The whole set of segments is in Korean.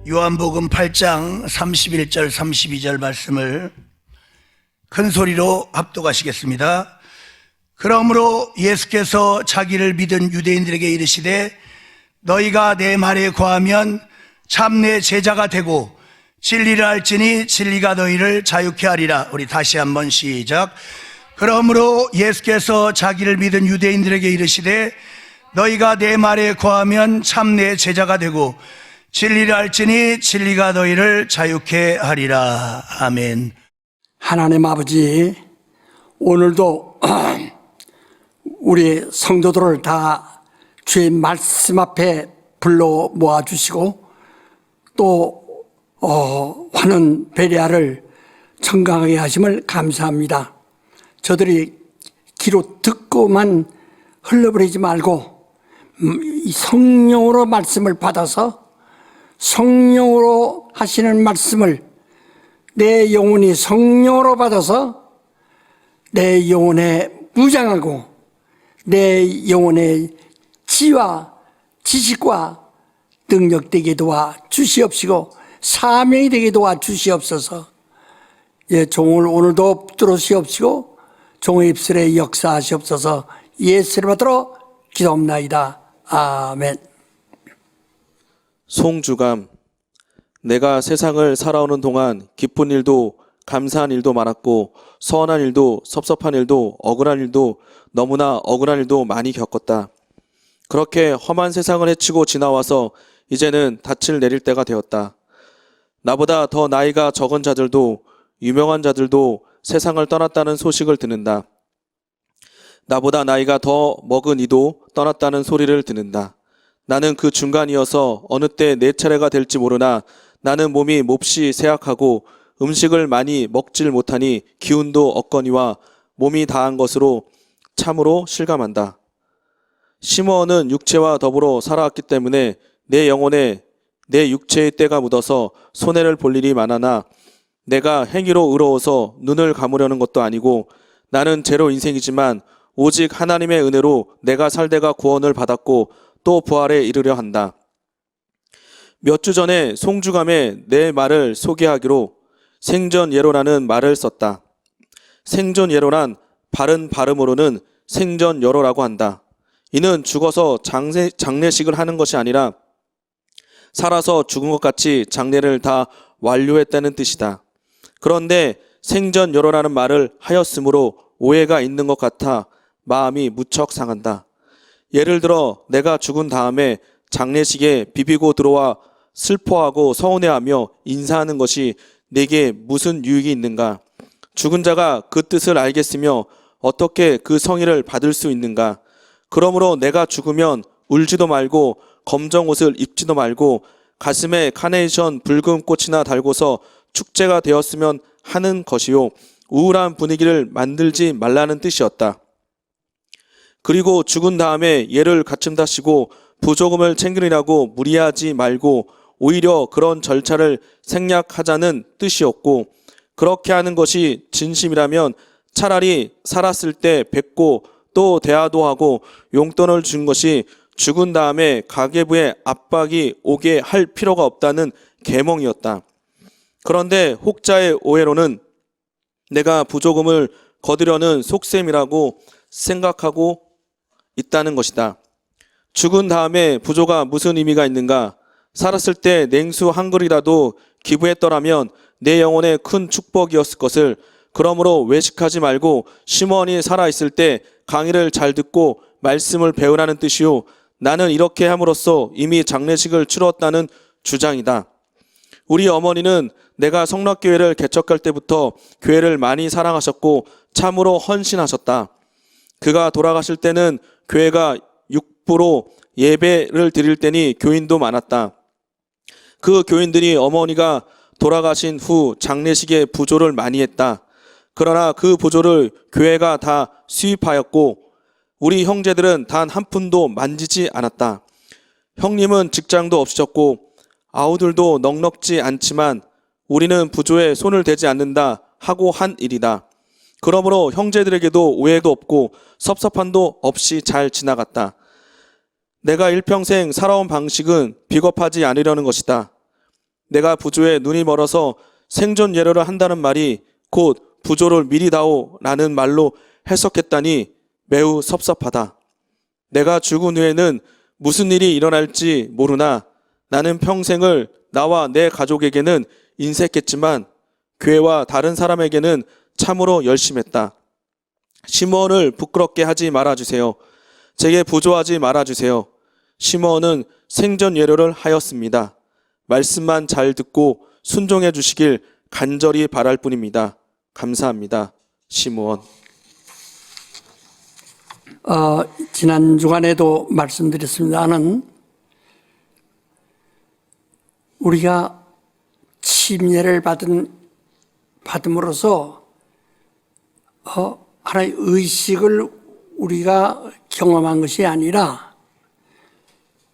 요한복음 8장 31절 32절 말씀을 큰 소리로 합독하시겠습니다. 그러므로 예수께서 자기를 믿은 유대인들에게 이르시되 너희가 내 말에 거하면 참 내 제자가 되고 진리를 알지니 진리가 너희를 자유케 하리라. 우리 다시 한번 시작. 그러므로 예수께서 자기를 믿은 유대인들에게 이르시되 너희가 내 말에 거하면 참 내 제자가 되고 진리를 알지니 진리가 너희를 자유케 하리라. 아멘. 하나님 아버지, 오늘도 우리 성도들을 다 주의 말씀 앞에 불러 모아주시고 또 환원 베레아를 청강하게 하심을 감사합니다. 저들이 귀로 듣고만 흘러버리지 말고 이 성령으로 말씀을 받아서 성령으로 하시는 말씀을 내 영혼이 성령으로 받아서 내 영혼에 무장하고 내 영혼의 지와 지식과 능력 되게 도와 주시옵시고 사명이 되게 도와 주시옵소서. 종을 오늘도 붙들으시옵시고 종의 입술에 역사하시옵소서. 예수를 받들어 기도합나이다. 아멘. 송주감. 내가 세상을 살아오는 동안 기쁜 일도 감사한 일도 많았고 서운한 일도 섭섭한 일도 억울한 일도 너무나 억울한 일도 많이 겪었다. 그렇게 험한 세상을 헤치고 지나와서 이제는 닻을 내릴 때가 되었다. 나보다 더 나이가 적은 자들도 유명한 자들도 세상을 떠났다는 소식을 듣는다. 나보다 나이가 더 먹은 이도 떠났다는 소리를 듣는다. 나는 그 중간이어서 어느 때 내 차례가 될지 모르나 나는 몸이 몹시 쇠약하고 음식을 많이 먹질 못하니 기운도 없거니와 몸이 다한 것으로 참으로 실감한다. 시므온은 육체와 더불어 살아왔기 때문에 내 영혼에 내 육체의 때가 묻어서 손해를 볼 일이 많으나 내가 행위로 의로워서 눈을 감으려는 것도 아니고 나는 제로 인생이지만 오직 하나님의 은혜로 내가 살다가 구원을 받았고 또 부활에 이르려 한다. 몇 주 전에 송주감에 내 말을 소개하기로 생전예로라는 말을 썼다. 생전예로란 바른 발음으로는 생전여로라고 한다. 이는 죽어서 장례식을 하는 것이 아니라 살아서 죽은 것 같이 장례를 다 완료했다는 뜻이다. 그런데 생전여로라는 말을 하였으므로 오해가 있는 것 같아 마음이 무척 상한다. 예를 들어 내가 죽은 다음에 장례식에 비비고 들어와 슬퍼하고 서운해하며 인사하는 것이 내게 무슨 유익이 있는가? 죽은 자가 그 뜻을 알겠으며 어떻게 그 성의를 받을 수 있는가? 그러므로 내가 죽으면 울지도 말고 검정 옷을 입지도 말고 가슴에 카네이션 붉은 꽃이나 달고서 축제가 되었으면 하는 것이요, 우울한 분위기를 만들지 말라는 뜻이었다. 그리고 죽은 다음에 예를 갖춘다시고 부조금을 챙기느라고 무리하지 말고 오히려 그런 절차를 생략하자는 뜻이었고, 그렇게 하는 것이 진심이라면 차라리 살았을 때 뵙고 또 대화도 하고 용돈을 준 것이 죽은 다음에 가계부에 압박이 오게 할 필요가 없다는 계몽이었다. 그런데 혹자의 오해로는 내가 부조금을 거두려는 속셈이라고 생각하고 있다는 것이다. 죽은 다음에 부조가 무슨 의미가 있는가? 살았을 때 냉수 한 그릇이라도 기부했더라면 내 영혼에 큰 축복이었을 것을. 그러므로 외식하지 말고 시므온이 살아있을 때 강의를 잘 듣고 말씀을 배우라는 뜻이요, 나는 이렇게 함으로써 이미 장례식을 치렀다는 주장이다. 우리 어머니는 내가 성락교회를 개척할 때부터 교회를 많이 사랑하셨고 참으로 헌신하셨다. 그가 돌아가실 때는 교회가 육부로 예배를 드릴 때니 교인도 많았다. 그 교인들이 어머니가 돌아가신 후 장례식에 부조를 많이 했다. 그러나 그 부조를 교회가 다 수입하였고 우리 형제들은 단 한 푼도 만지지 않았다. 형님은 직장도 없으셨고 아우들도 넉넉지 않지만 우리는 부조에 손을 대지 않는다 하고 한 일이다. 그러므로 형제들에게도 오해도 없고 섭섭함도 없이 잘 지나갔다. 내가 일평생 살아온 방식은 비겁하지 않으려는 것이다. 내가 부조에 눈이 멀어서 생존 예료를 한다는 말이 곧 부조를 미리 다오라는 말로 해석했다니 매우 섭섭하다. 내가 죽은 후에는 무슨 일이 일어날지 모르나 나는 평생을 나와 내 가족에게는 인색했지만 교회와 다른 사람에게는 참으로 열심했다. 시므온을 부끄럽게 하지 말아주세요. 제게 부조하지 말아주세요. 시므온은 생전 예료를 하였습니다. 말씀만 잘 듣고 순종해 주시길 간절히 바랄 뿐입니다. 감사합니다. 시므온. 지난 주간에도 말씀드렸습니다는 우리가 침례를 받음으로써 하나의 의식을 우리가 경험한 것이 아니라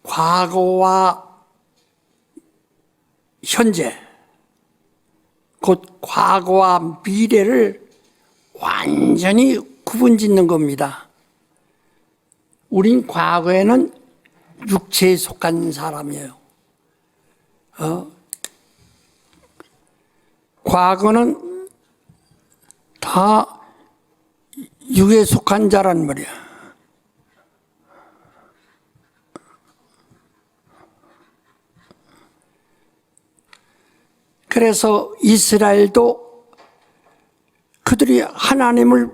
과거와 현재, 곧 과거와 미래를 완전히 구분짓는 겁니다. 우린 과거에는 육체에 속한 사람이에요. 과거는 다 육에 속한 자란 말이야. 그래서 이스라엘도 그들이 하나님의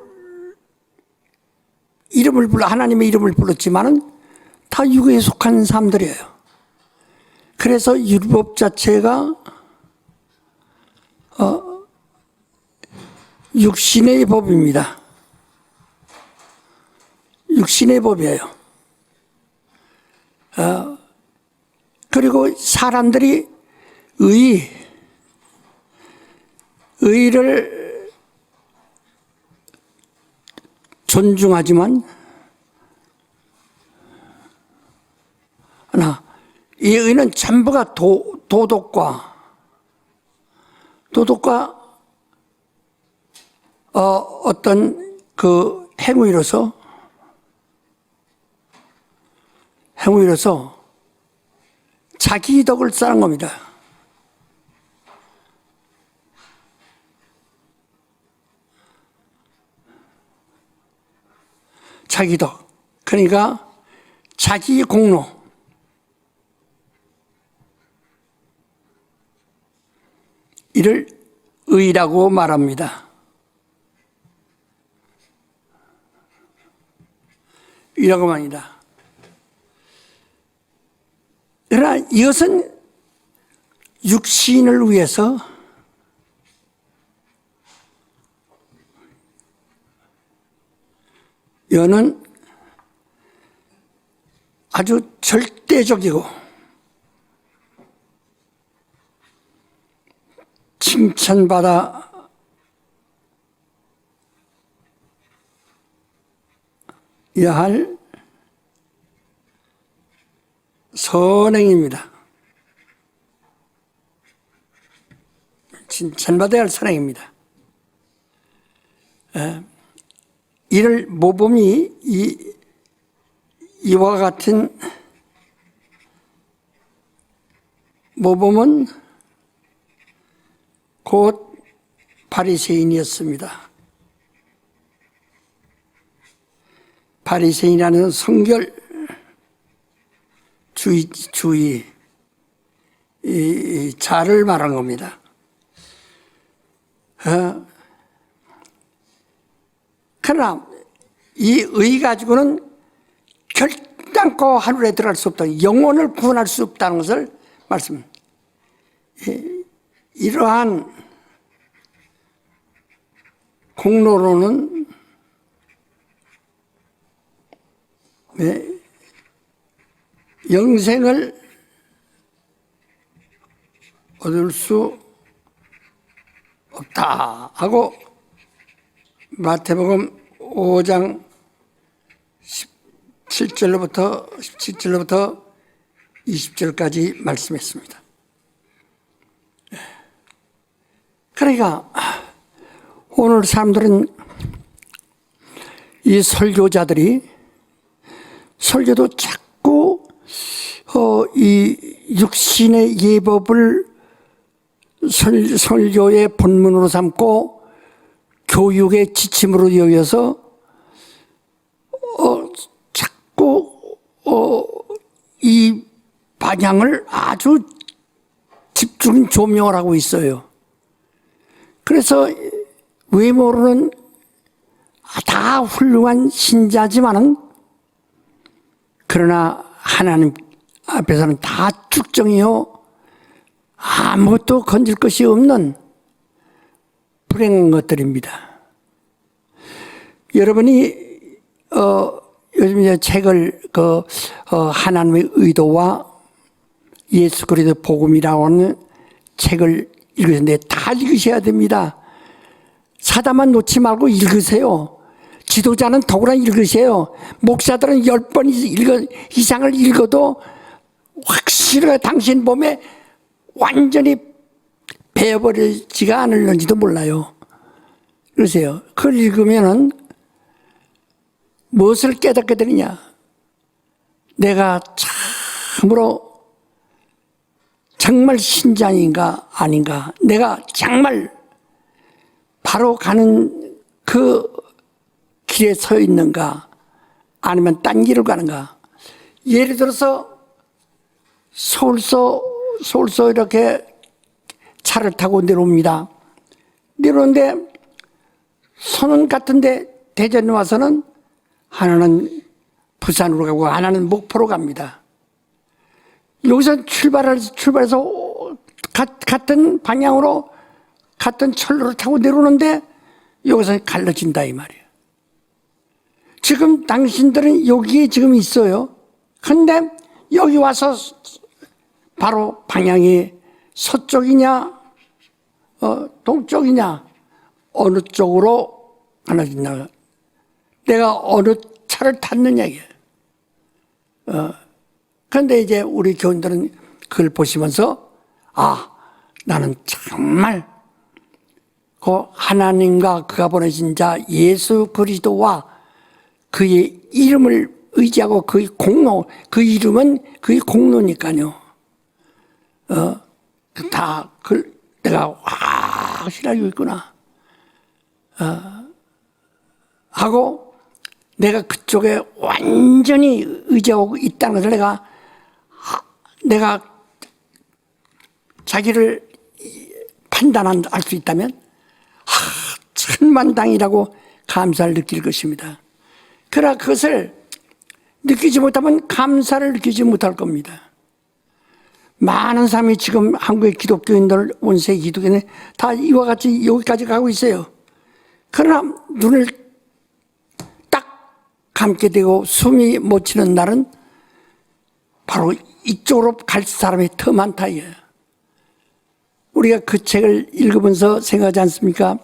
이름을 불렀지만은 다 육에 속한 사람들이에요. 그래서 율법 자체가 육신의 법입니다. 육신의 법이에요. 그리고 사람들이 의를 존중하지만 이 의는 전부가 도덕과 어떤 그 행위로서 자기 덕을 쌓는 겁니다. 자기 덕. 그러니까 자기 공로. 이를 의라고 말합니다. 의라고 말합니다. 그러나 이것은 육신을 위해서 이거는 아주 절대적이고 칭찬받아 야 할 선행입니다. 칭찬받아야 할 선행입니다. 이를 모범이 이와 같은 모범은 곧 바리새인이었습니다. 바리새인이라는 성결 주의 자를 말한 겁니다. 그러나 이 의 가지고는 결단코 하늘에 들어갈 수 없다. 영혼을 구원할 수 없다는 것을 이러한 공로로는 영생을 얻을 수 없다 하고 마태복음 5장 17절로부터 20절까지 말씀했습니다. 그러니까 오늘 사람들은 이 설교자들이 설교도 자꾸 이 육신의 예법을 설교의 본문으로 삼고 교육의 지침으로 여겨서 자꾸 이 방향을 아주 집중 조명을 하고 있어요. 그래서 외모로는 다 훌륭한 신자지만은 그러나 하나님 앞에서는 다 쭉정이요 아무것도 건질 것이 없는 불행한 것들입니다. 여러분이 요즘 이제 책을 하나님의 의도와 예수 그리스도 복음이라고 하는 책을 읽으셨는데 다 읽으셔야 됩니다. 사다만 놓지 말고 읽으세요. 지도자는 더구나 읽으세요. 목사들은 10번 이상을 읽어도 확실하게 당신 몸에 완전히 배어버리지가 않을는지도 몰라요. 그러세요. 그걸 읽으면은 무엇을 깨닫게 되느냐? 내가 참으로 정말 신자인가 아닌가? 내가 정말 바로 가는 그 길에 서 있는가? 아니면 딴 길을 가는가? 예를 들어서 서울서 이렇게 차를 타고 내려옵니다. 내려오는데 선원 같은데 대전에 와서는 하나는 부산으로 가고 하나는 목포로 갑니다. 여기서 출발해서 같은 방향으로 같은 철로를 타고 내려오는데 여기서 갈라진다 이 말이에요. 지금 당신들은 여기에 지금 있어요. 그런데 여기 와서 바로 방향이 서쪽이냐 동쪽이냐 어느 쪽으로 갈라진다. 내가 어느 차를 탔느냐 이게. 그런데 이제 우리 교인들은 그걸 보시면서 나는 정말 그 하나님과 그가 보내신 자 예수 그리스도와 그의 이름을 의지하고 그의 공로, 그 이름은 그의 공로니까요. 다 내가 확실하게 있구나. 하고 내가 그쪽에 완전히 의지하고 있다는 것을 내가 자기를 판단할 수 있다면 천만당이라고 감사를 느낄 것입니다. 그러나 그것을 느끼지 못하면 감사를 느끼지 못할 겁니다. 많은 사람이 지금 한국의 기독교인들, 원세 기독교인들 다 이와 같이 여기까지 가고 있어요. 그러나 눈을 딱 감게 되고 숨이 못 쉬는 날은 바로 이쪽으로 갈 사람이 더 많다 이거예요. 우리가 그 책을 읽으면서 생각하지 않습니까?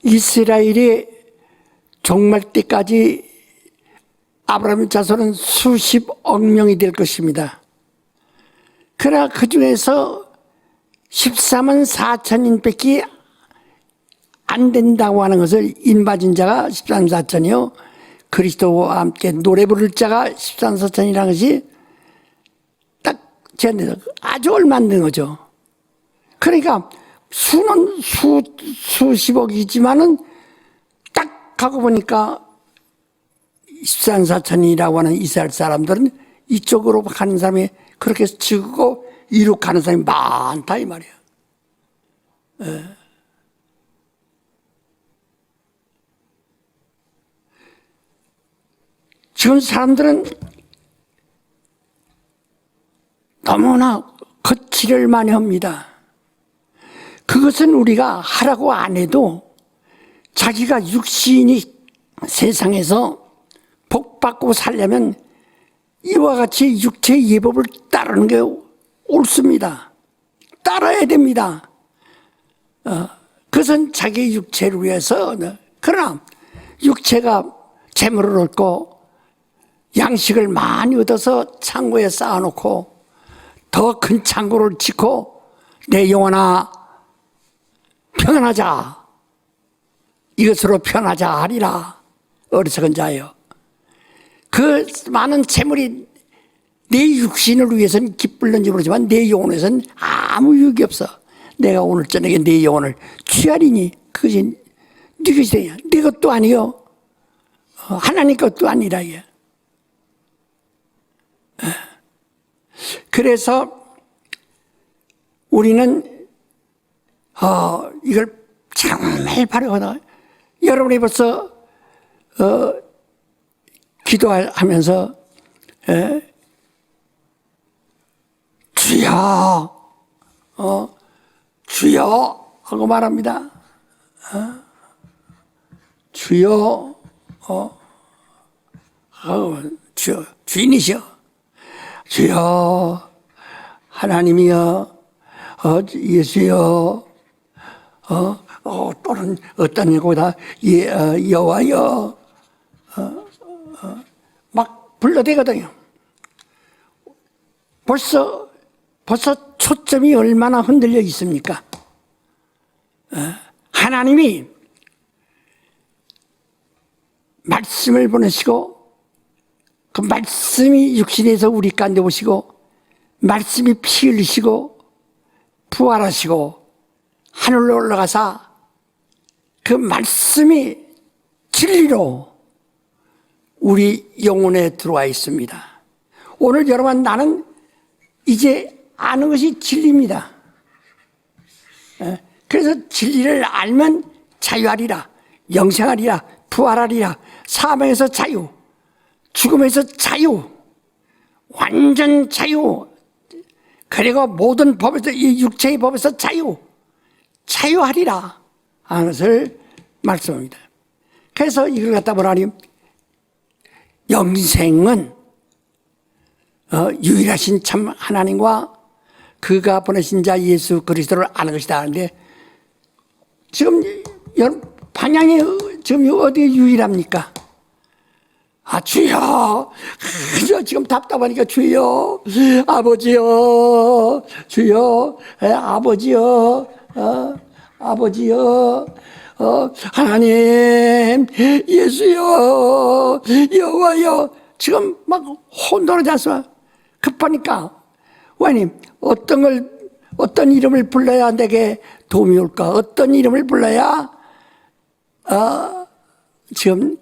이스라엘이 종말 때까지 아브라함의 자손은 수십억 명이 될 것입니다. 그러나 그 중에서 14만 4천인밖에 안 된다고 하는 것을 인바진 자가 14만 4천이요. 그리스도와 함께 노래 부를 자가 14만 4천이라는 것이 딱 제한돼서 아주 얼마 안 되는 거죠. 그러니까 수는 수십억이지만은 딱 가고 보니까 14만 4천이라고 하는 이스라엘 사람들은 이쪽으로 가는 사람이 그렇게 지고 이룩하는 사람이 많다 이 말이야. 지금 사람들은 너무나 거칠을 많이 합니다. 그것은 우리가 하라고 안 해도 자기가 육신이 세상에서 복받고 살려면 이와 같이 육체의 예법을 따르는 게 옳습니다. 따라야 됩니다. 그것은 자기 육체를 위해서. 그러나 육체가 재물을 얻고 양식을 많이 얻어서 창고에 쌓아놓고 더 큰 창고를 짓고 내 영혼아 평안하자 이것으로 편하자 하리라. 어리석은 자여. 그 많은 재물이 내 육신을 위해서는 기쁠는지 모르지만 내 영혼에서는 아무 유익이 없어. 내가 오늘 저녁에 네 영혼을 취하리니 그것이 네 것이야. 네 것도 아니요. 하나님 것도 아니라. 그래서 우리는 이걸 정말 바라거나 여러분이 벌써 기도하면서 주여 주여 하고 말합니다. 주여 주여 주인이시여 주여 하나님이여 예수여 또는 어떤 거다 여호와여 막 불러대거든요. 벌써 초점이 얼마나 흔들려 있습니까? 하나님이 말씀을 보내시고 그 말씀이 육신에서 우리 가운데 오시고 말씀이 피 흘리시고 부활하시고 하늘로 올라가사 그 말씀이 진리로 우리 영혼에 들어와 있습니다. 오늘 여러분 나는 이제 아는 것이 진리입니다. 그래서 진리를 알면 자유하리라, 영생하리라, 부활하리라, 사망에서 자유, 죽음에서 자유, 완전 자유, 그리고 모든 법에서 이 육체의 법에서 자유하리라 하는 것을 말씀합니다. 그래서 이걸 갖다 보라니 영생은 유일하신 참 하나님과 그가 보내신 자 예수 그리스도를 아는 것이다 하는데 지금 방향이 지금 어디에 유일합니까? 주여 지금 답답하니까 주여 아버지여 주여 아버지여 아버지여 하나님 예수여 여호와여 지금 막 혼돈하지 않습니까? 급하니까 왜냐면 어떤 이름을 불러야 내게 도움이 올까? 어떤 이름을 불러야 지금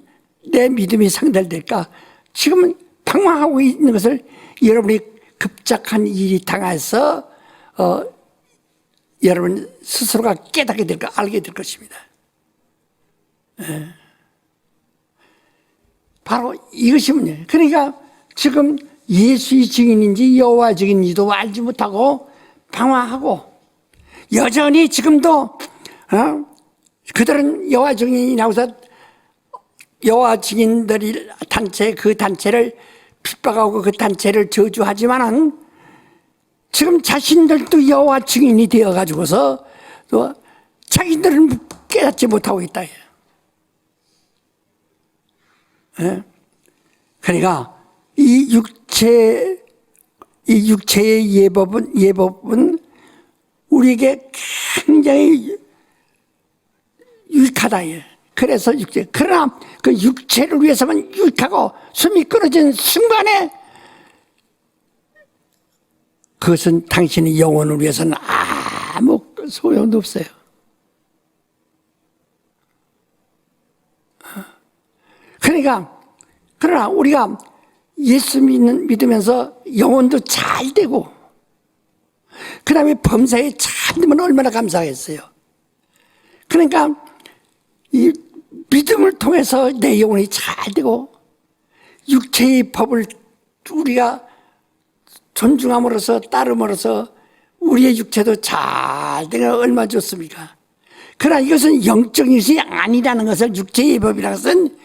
내 믿음이 상달될까? 지금 방황하고 있는 것을 여러분이 급작한 일이 당해서 여러분 스스로가 깨닫게 될 것, 알게 될 것입니다. 바로 이것이 문제예요. 그러니까 지금 예수의 증인인지 여호와 증인인지도 알지 못하고 방황하고 여전히 지금도 그들은 여호와 증인이라고서 여호와 증인들이 그 단체를 핍박하고 그 단체를 저주하지만은 지금 자신들도 여호와 증인이 되어 가지고서 또 자기들은 깨닫지 못하고 있다. 그러니까 이 육체의 예법은 우리에게 굉장히 유익하다. 그래서 그러나 그 육체를 위해서만 유익하고 숨이 끊어진 순간에 그것은 당신의 영혼을 위해서는 아무 소용도 없어요. 그러나 우리가 예수 믿으면서 영혼도 잘 되고 그 다음에 범사에 잘 되면 얼마나 감사하겠어요. 그러니까 이 믿음을 통해서 내 영혼이 잘 되고 육체의 법을 우리가 존중함으로써 따름으로써 우리의 육체도 잘 되면 얼마나 좋습니까? 그러나 이것은 영적인 것이 아니라는 것을 육체의 법이라는 것은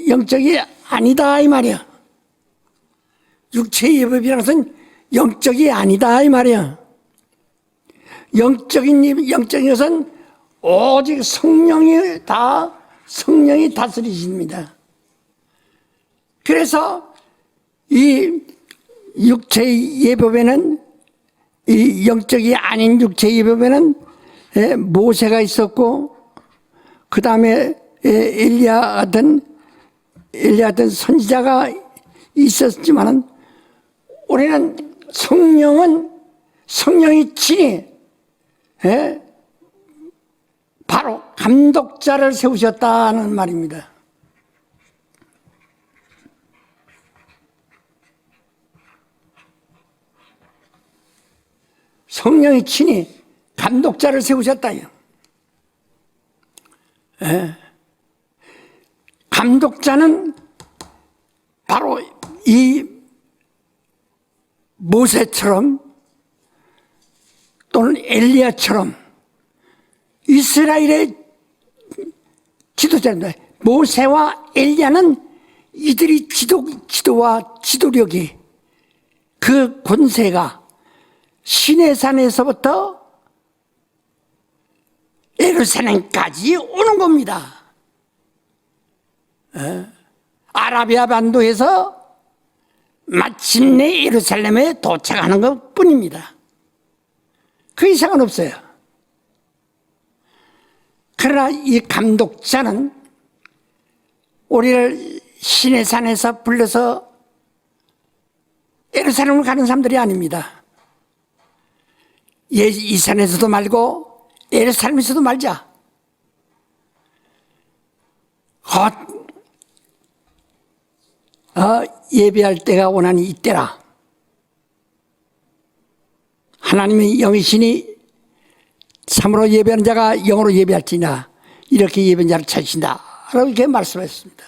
영적이 아니다 이 말이야. 육체의 법이라는 것은 영적이 아니다 이 말이야. 영적인 것은 오직 성령이 다스리십니다. 그래서 이 육체의 예법에는 이 영적이 아닌 육체의 예법에는 모세가 있었고 그 다음에 엘리야 같은 선지자가 있었지만은 우리는 성령이 친히 바로 감독자를 세우셨다는 말입니다. 성령이 친히 감독자를 세우셨다요. 감독자는 바로 이 모세처럼 또는 엘리야처럼 이스라엘의 지도자입니다. 모세와 엘리야는 이들이 지도와 지도력이 그 권세가 시내산에서부터 예루살렘까지 오는 겁니다. 아라비아 반도에서 마침내 예루살렘에 도착하는 것 뿐입니다. 그 이상은 없어요. 그러나 이 감독자는 우리를 시내산에서 불러서 예루살렘을 가는 사람들이 아닙니다. 이 산에서도 말고 예루살렘에서도 말자. 예배할 때가 오나니 이때라. 하나님의 영이시니 참으로 예배하는 자가 영으로 예배할지나 이렇게 예배하는 자를 찾으신다 라고 이렇게 말씀했습니다.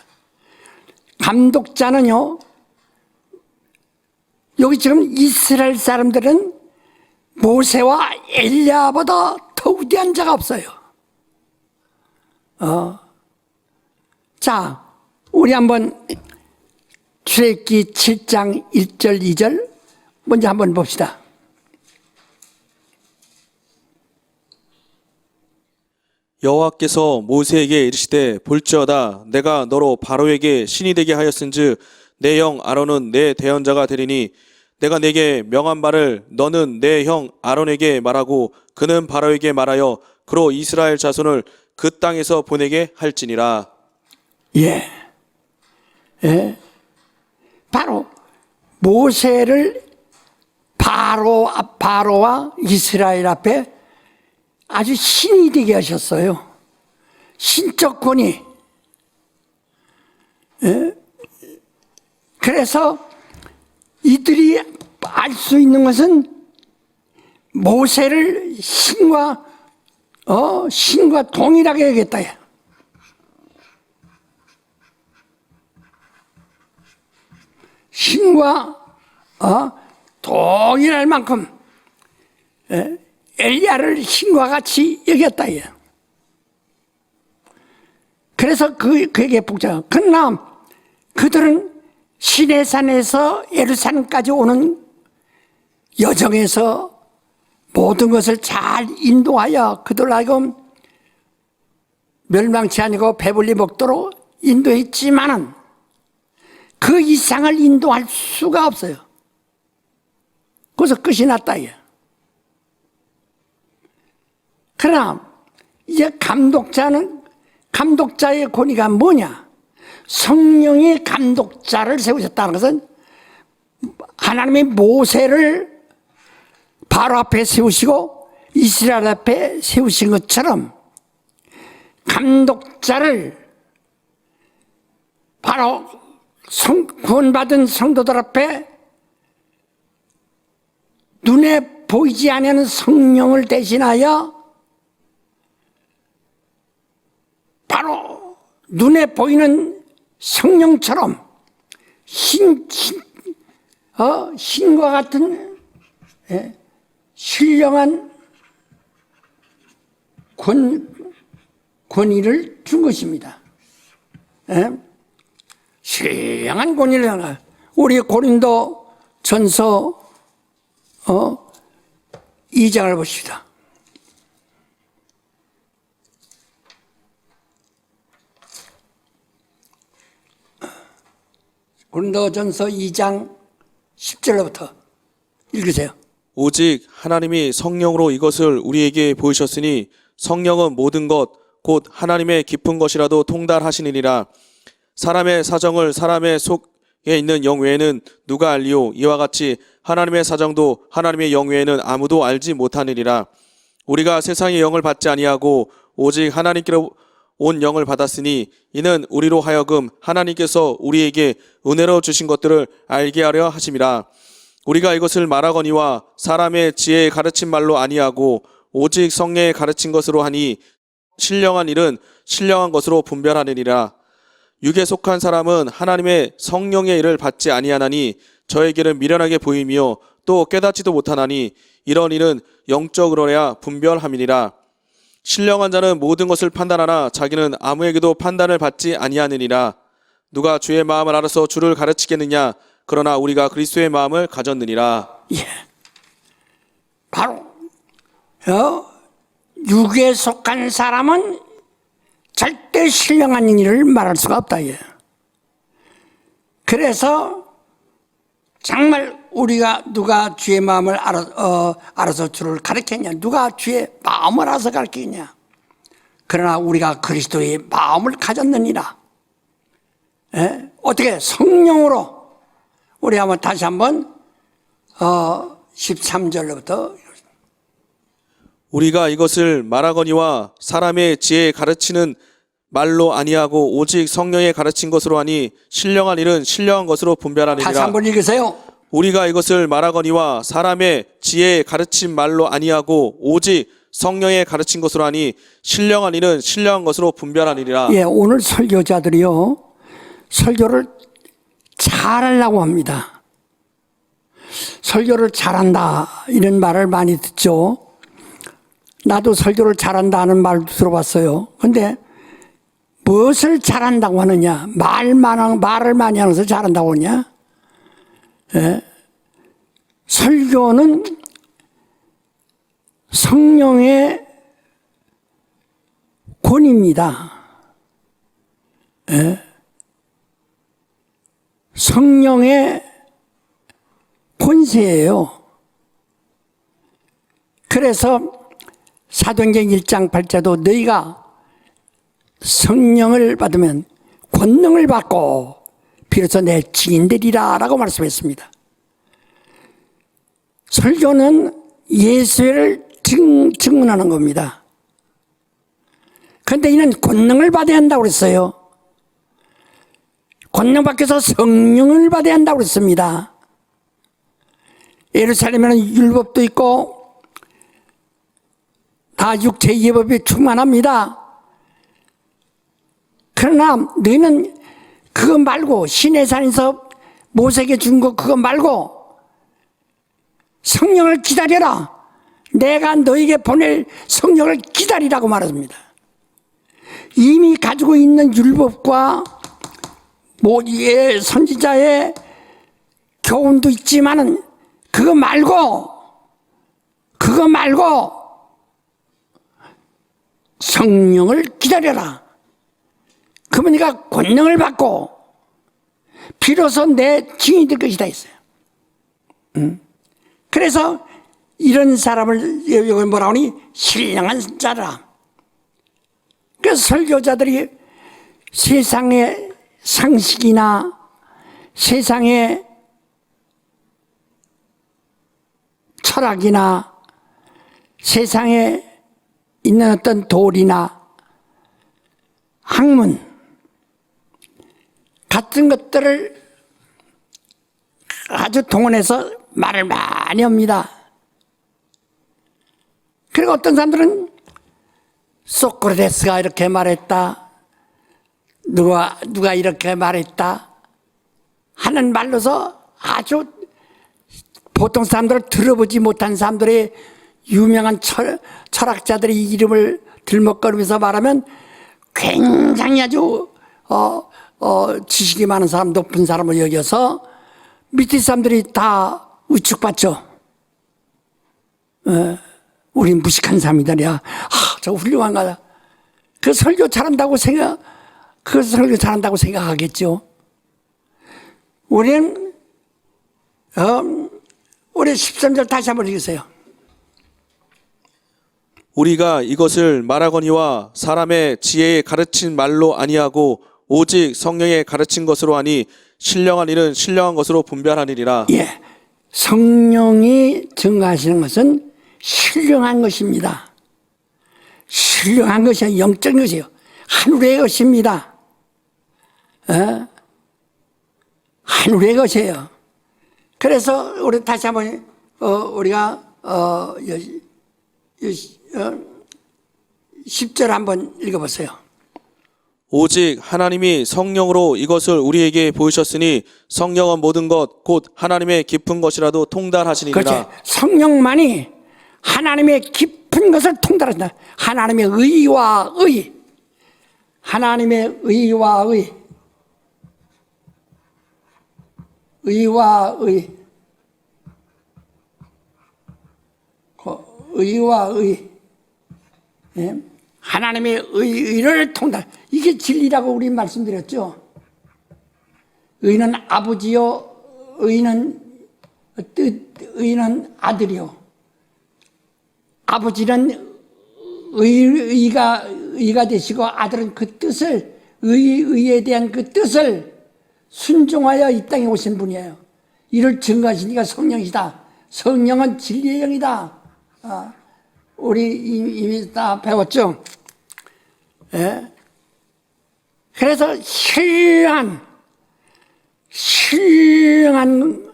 감독자는요, 여기 지금 이스라엘 사람들은 모세와 엘리야보다 더 위대한 자가 없어요. 자, 우리 한번 출애굽기 7장 1절 2절 먼저 한번 봅시다. 여호와께서 모세에게 이르시되 볼지어다 내가 너로 바로에게 신이 되게 하였은즉 내 형 아론은 내 대언자가 되리니 내가 내게 명한 바를 너는 내 형 아론에게 말하고 그는 바로에게 말하여 그로 이스라엘 자손을 그 땅에서 보내게 할지니라. 예. 바로 모세를 바로와 이스라엘 앞에 아주 신이 되게 하셨어요. 신적 권위. 그래서 이들이 알 수 있는 것은 모세를 신과 동일하게 하겠다. 신과 동일할 만큼 엘리야를 신과 같이 여겼다. 그래서 그에게 복잡. 그러나 그들은 시내산에서 예루살렘까지 오는 여정에서 모든 것을 잘 인도하여 그들 하여금 멸망치 아니고 배불리 먹도록 인도했지만은 그 이상을 인도할 수가 없어요. 그래서 끝이 났다. 그러나 이제 감독자의 권위가 뭐냐? 성령이 감독자를 세우셨다는 것은 하나님의 모세를 바로 앞에 세우시고 이스라엘 앞에 세우신 것처럼 감독자를 바로 구원받은 성도들 앞에 눈에 보이지 않는 성령을 대신하여 바로 눈에 보이는 성령처럼 신과 같은 신령한 권위를 준 것입니다. 신령한 권위를 준 거예요. 우리 고린도 전서 2장을 보십시다. 고린도전서 2장 10절부터 읽으세요. 오직 하나님이 성령으로 이것을 우리에게 보이셨으니 성령은 모든 것 곧 하나님의 깊은 것이라도 통달하시느니라. 사람의 사정을 사람의 속 있는 영 외에는 누가 알리요? 이와 같이 하나님의 사정도 하나님의 영 외에는 아무도 알지 못하느니라. 우리가 세상의 영을 받지 아니하고 오직 하나님께로 온 영을 받았으니 이는 우리로 하여금 하나님께서 우리에게 은혜로 주신 것들을 알게 하려 하심이라. 우리가 이것을 말하거니와 사람의 지혜에 가르친 말로 아니하고 오직 성령에 가르친 것으로 하니 신령한 일은 신령한 것으로 분별하느니라. 육에 속한 사람은 하나님의 성령의 일을 받지 아니하나니 저에게는 미련하게 보이며 또 깨닫지도 못하나니 이런 일은 영적으로야 분별함이니라. 신령한 자는 모든 것을 판단하나 자기는 아무에게도 판단을 받지 아니하느니라. 누가 주의 마음을 알아서 주를 가르치겠느냐? 그러나 우리가 그리스도의 마음을 가졌느니라. 예. 바로 육에 속한 사람은 절대 신령한 일을 말할 수가 없다. 예. 그래서 정말 우리가 누가 주의 마음을 알아서 주를 가르쳤냐? 누가 주의 마음을 알아서 가르치냐? 그러나 우리가 그리스도의 마음을 가졌느니라. 예? 어떻게? 성령으로. 우리 한번 다시 한번 13절로부터 우리가 이것을 말하거니와 사람의 지혜에 가르치는 말로 아니하고 오직 성령에 가르친 것으로 하니 신령한 일은 신령한 것으로 분별하느니라. 다시 한번 읽으세요. 우리가 이것을 말하거니와 사람의 지혜에 가르친 말로 아니하고 오직 성령에 가르친 것으로 하니 신령한 일은 신령한 것으로 분별하느니라. 예, 오늘 설교자들이요 설교를 잘하려고 합니다. 설교를 잘한다 이런 말을 많이 듣죠. 나도 설교를 잘한다 하는 말도 들어봤어요. 근데 무엇을 잘한다고 하느냐? 말을 많이 하면서 잘한다고 하냐? 예. 설교는 성령의 권위입니다. 예. 성령의 권세예요. 그래서 사도행전 1장 8절도 너희가 성령을 받으면 권능을 받고 비로소 내 증인되리라 라고 말씀했습니다. 설교는 예수를 증언하는 겁니다. 그런데 이는 권능을 받아야 한다고 그랬어요. 권능 받고서 성령을 받아야 한다고 그랬습니다. 예루살렘에는 율법도 있고 다 육체 예법이 충만합니다. 그러나 너희는 그거 말고 시내산에서 모세에게 준 거 그거 말고 성령을 기다려라. 내가 너에게 보낼 성령을 기다리라고 말합니다. 이미 가지고 있는 율법과 모세의 선지자의 교훈도 있지만은 그거 말고 성령을 기다려라. 그러면 네가 권능을 받고 비로소 내 증인이 될 것이다 했어요. 그래서 이런 사람을 여기 뭐라 하니? 신령한 자라. 그래서 설교자들이 세상의 상식이나 세상의 철학이나 세상에 있는 어떤 도리나 학문 같은 것들을 아주 동원해서 말을 많이 합니다. 그리고 어떤 사람들은 소크라테스가 이렇게 말했다. 누가 이렇게 말했다. 하는 말로서 아주 보통 사람들을 들어보지 못한 사람들의 유명한 철학자들의 이름을 들먹거리면서 말하면 굉장히 아주 지식이 많은 사람, 높은 사람을 여겨서 밑에 사람들이 다 우측받죠. 우린 무식한 사람이다. 저 훌륭한 거다. 그 설교 잘한다고 생각하겠죠. 우리 13절 다시 한번 읽으세요. 우리가 이것을 말하거니와 사람의 지혜에 가르친 말로 아니하고 오직 성령에 가르친 것으로 하니 신령한 일은 신령한 것으로 분별하니라. 예, 성령이 증가하시는 것은 신령한 것입니다. 신령한 것이 영적인 것이에요. 하늘의 것입니다. 하늘의 것이에요. 그래서 우리 다시 한번 우리가 10절 한번 읽어보세요. 오직 하나님이 성령으로 이것을 우리에게 보이셨으니 성령은 모든 것 곧 하나님의 깊은 것이라도 통달하시니라. 그렇지. 성령만이 하나님의 깊은 것을 통달한다. 하나님의 의와 의, 하나님의 의와 의, 의와 의, 의와 의, 예? 하나님의 의를 통달. 이게 진리라고 우리 말씀드렸죠. 의는 아버지요, 의는 의는 아들이요. 아버지는 의가 되시고 아들은 그 뜻을 의에 대한 그 뜻을 순종하여 이 땅에 오신 분이에요. 이를 증거하시니까 성령이시다. 성령은 진리의 영이다. 우리 이미 다 배웠죠. 예? 그래서 신령한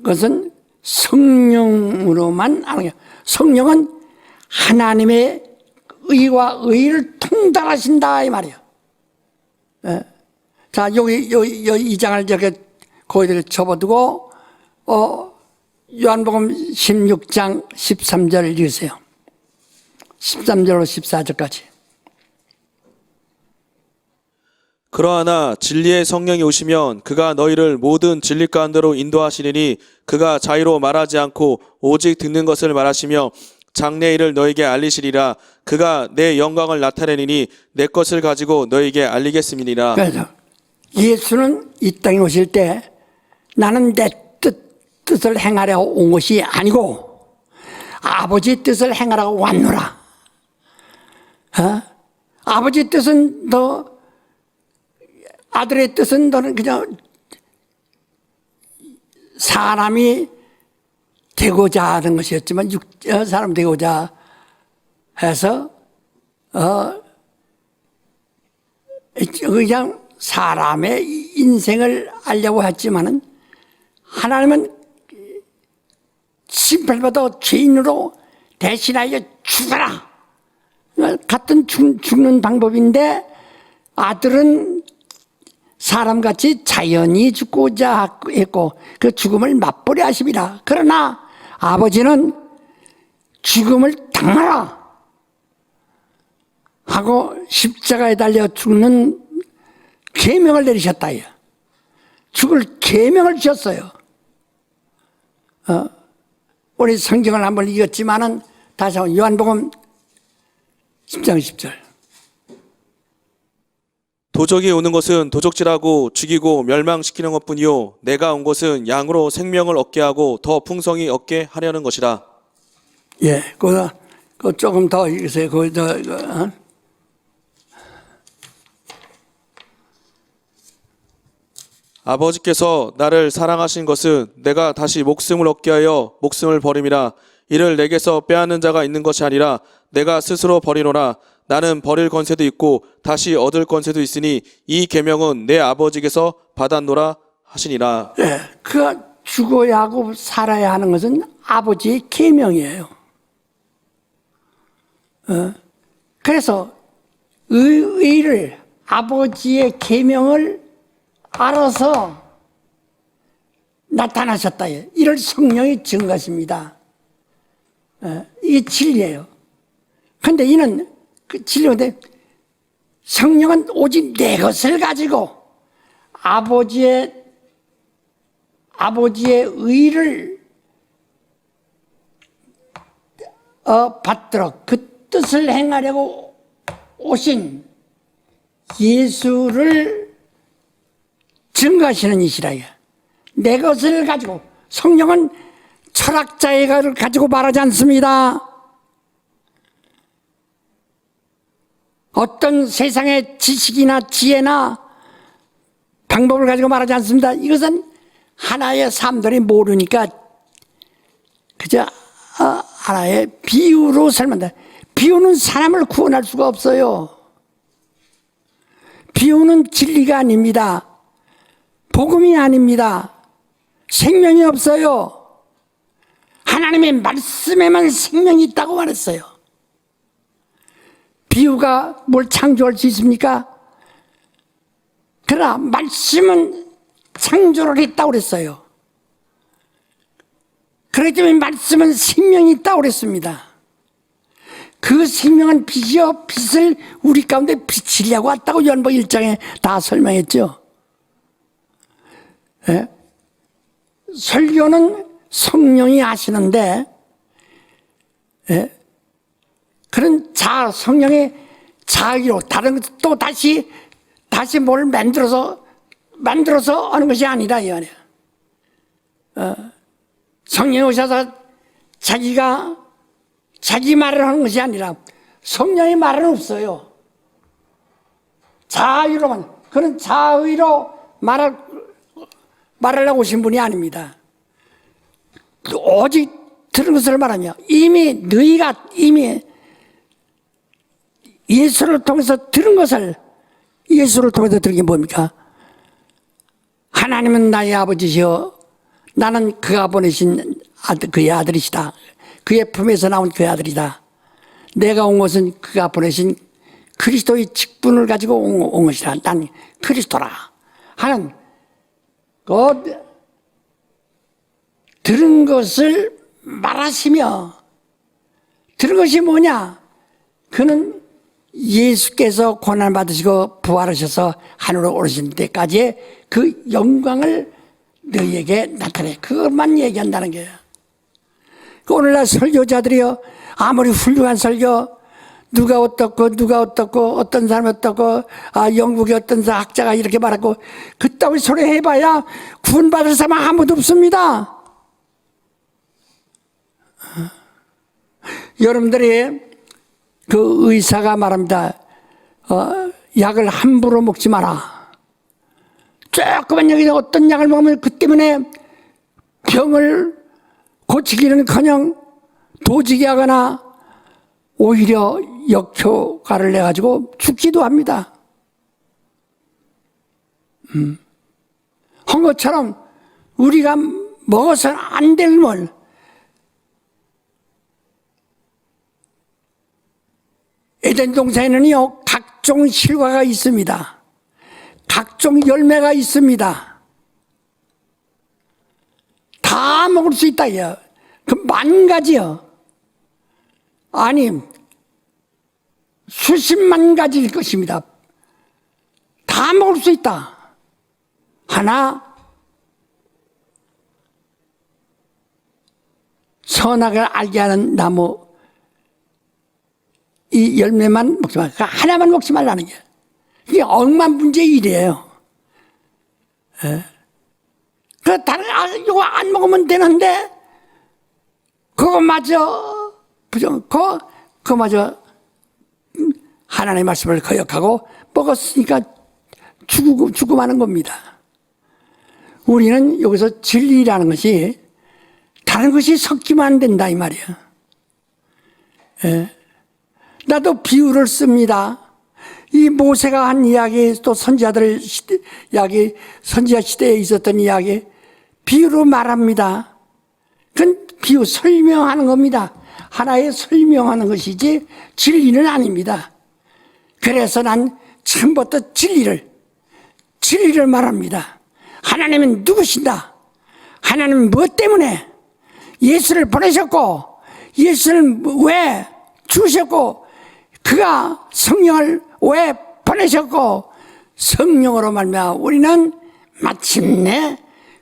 것은 성령으로만 아는 거예요. 성령은 하나님의 의와 의를 통달하신다 이 말이에요. 예. 자, 여기 이 장을 이렇게 거기를 접어두고 요한복음 16장 13절 읽으세요. 13절로 14절까지. 그러하나 진리의 성령이 오시면 그가 너희를 모든 진리 가운데로 인도하시리니 그가 자유로 말하지 않고 오직 듣는 것을 말하시며 장래 일을 너희에게 알리시리라. 그가 내 영광을 나타내리니 내 것을 가지고 너희에게 알리겠음이니라. 그래서 예수는 이 땅에 오실 때 나는 내 뜻을 행하려 온 것이 아니고 아버지의 뜻을 행하라고 왔노라. 아버지의 뜻은 아들의 뜻은 너는 그냥 사람이 되고자 하는 것이었지만 사람 되고자 해서 그냥 사람의 인생을 알려고 했지만은 하나님은 심판받아 죄인으로 대신하여 죽어라. 같은 죽는 방법인데 아들은 사람같이 자연히 죽고자 했고 그 죽음을 맛보려 하심이라. 그러나 아버지는 죽음을 당하라 하고 십자가에 달려 죽는 계명을 내리셨다. 죽을 계명을 주셨어요. 우리 성경을 한번 읽었지만은 다시 한번 요한복음 10장 10절. 도적이 오는 것은 도적질하고 죽이고 멸망시키는 것뿐이요 내가 온 것은 양으로 생명을 얻게 하고 더 풍성히 얻게 하려는 것이라. 예, 그거 조금 더 읽으세요. 아버지께서 나를 사랑하신 것은 내가 다시 목숨을 얻게 하여 목숨을 버림이라. 이를 내게서 빼앗는 자가 있는 것이 아니라 내가 스스로 버리노라. 나는 버릴 권세도 있고 다시 얻을 권세도 있으니 이 계명은 내 아버지께서 받았노라 하시니라. 예, 그가 죽어야 하고 살아야 하는 것은 아버지의 계명이에요. 그래서 의를 아버지의 계명을 알아서 나타나셨다. 이를 성령이 증거하십니다. 이게 진리예요. 그런데 이는 그 진리인데 성령은 오직 내 것을 가지고 아버지의 의를 받도록 그 뜻을 행하려고 오신 예수를 증거하시는 이시라. 내 것을 가지고 성령은 철학자의 것을 가지고 말하지 않습니다. 어떤 세상의 지식이나 지혜나 방법을 가지고 말하지 않습니다. 이것은 하나의 사람들이 모르니까 그저 하나의 비유로 설명한다. 비유는 사람을 구원할 수가 없어요. 비유는 진리가 아닙니다. 복음이 아닙니다. 생명이 없어요. 하나님의 말씀에만 생명이 있다고 말했어요. 비유가 뭘 창조할 수 있습니까? 그러나 말씀은 창조를 했다고 그랬어요. 그렇기 때문에 말씀은 생명이 있다고 그랬습니다. 그 생명은 빛이요, 빛을 우리 가운데 비치려고 왔다고 요한복음 1장에 다 설명했죠. 예? 설교는 성령이 하시는데, 예? 그런 성령의 자의로 다른 또 다시 뭘 만들어서 하는 것이 아니라 이 안에 성령이 오셔서 자기 말을 하는 것이 아니라 성령의 말은 없어요. 자의로만, 그런 자의로 말하려고 오신 분이 아닙니다. 오직 들은 것을 말하며 너희가 이미 예수를 통해서 들은 것을, 예수를 통해서 들은 게 뭡니까? 하나님은 나의 아버지시여 나는 그가 보내신 그의 아들이시다. 그의 품에서 나온 그의 아들이다. 내가 온 것은 그가 보내신 그리스도의 직분을 가지고 온 것이라. 난 그리스도라 하는 들은 것을 말하시며, 들은 것이 뭐냐? 그는 예수께서 고난을 받으시고 부활하셔서 하늘로 오르신 때까지의 그 영광을 너희에게 나타내. 그것만 얘기한다는 거예요. 오늘날 설교자들이요, 아무리 훌륭한 설교, 누가 어떻고 어떤 사람이 어떻고 영국의 어떤 학자가 이렇게 말하고 그따위 소리 해봐야 구원받을 사람 아무도 없습니다. 여러분들이 그 의사가 말합니다. 약을 함부로 먹지 마라. 조그만 약이 어떤 약을 먹으면 그 때문에 병을 고치기는커녕 도지게 하거나 오히려 역효과를 내가지고 죽기도 합니다. 한 것처럼 우리가 먹어서는 안 될 물, 에덴 동산에는요 각종 실과가 있습니다. 각종 열매가 있습니다. 다 먹을 수 있다. 그 만 가지요. 아니 수십만 가지일 것입니다. 다 먹을 수 있다. 하나 선악을 알게 하는 나무 이 열매만 먹지 말라. 하나만 먹지 말라는 게 이게 억만문제의 일이에요. 그 다른 이거 안 먹으면 되는데 그거마저 그거마저 하나님의 말씀을 거역하고 먹었으니까 죽고 마는 겁니다. 우리는 여기서 진리라는 것이 다른 것이 섞이면 안 된다 이 말이야. 나도 비유를 씁니다. 이 모세가 한 이야기, 또 선지자들 이야기, 선지자 시대에 있었던 이야기, 비유로 말합니다. 그건 비유 설명하는 겁니다. 하나의 설명하는 것이지 진리는 아닙니다. 그래서 난 처음부터 진리를 말합니다. 하나님은 누구신다? 하나님은 무엇 때문에 예수를 보내셨고, 예수를 왜 주셨고, 그가 성령을 왜 보내셨고, 성령으로 말미암아 우리는 마침내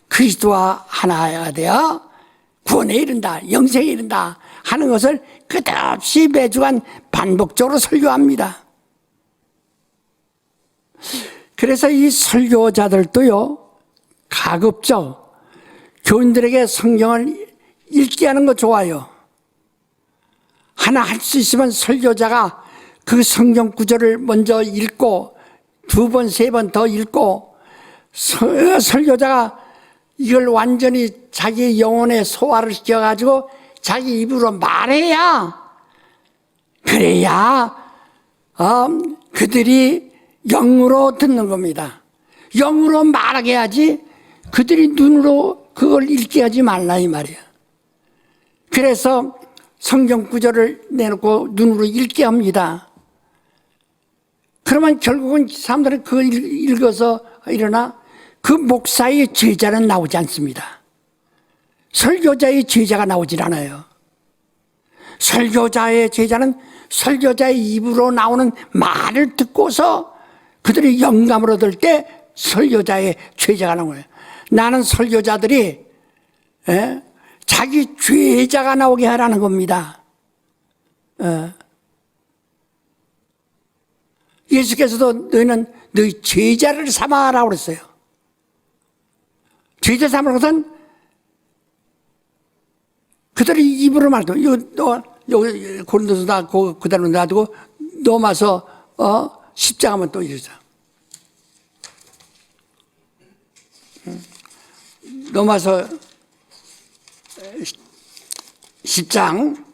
그리스도와 하나가 되어 구원에 이른다, 영생에 이른다 하는 것을 끝없이 매주간 반복적으로 설교합니다. 그래서 이 설교자들도요, 가급적 교인들에게 성경을 읽게 하는 거 좋아요. 하나 할 수 있으면 설교자가 그 성경 구절을 먼저 읽고 2번, 3번 더 읽고 설교자가 이걸 완전히 자기 영혼에 소화를 시켜가지고 자기 입으로 말해야, 그래야 그들이 영으로 듣는 겁니다. 영으로 말하게 해야지 그들이 눈으로 그걸 읽게 하지 말라 이 말이야. 그래서 성경 구절을 내놓고 눈으로 읽게 합니다. 그러면 결국은 사람들은 그걸 읽어서 일어나 그 목사의 제자는 나오지 않습니다. 설교자의 제자가 나오질 않아요. 설교자의 제자는 설교자의 입으로 나오는 말을 듣고서 그들이 영감을 얻을 때 설교자의 제자가 나오는 거예요. 나는 설교자들이 자기 제자가 나오게 하라는 겁니다. 예수께서도 너희는 너희 제자를 삼아라고 그랬어요. 제자 삼으라는 것은 그들이 입으로 말도, 여기 고린도서 다 그대로 놔두고 넘어서 십자가만 또 이러자. 넘어서 10장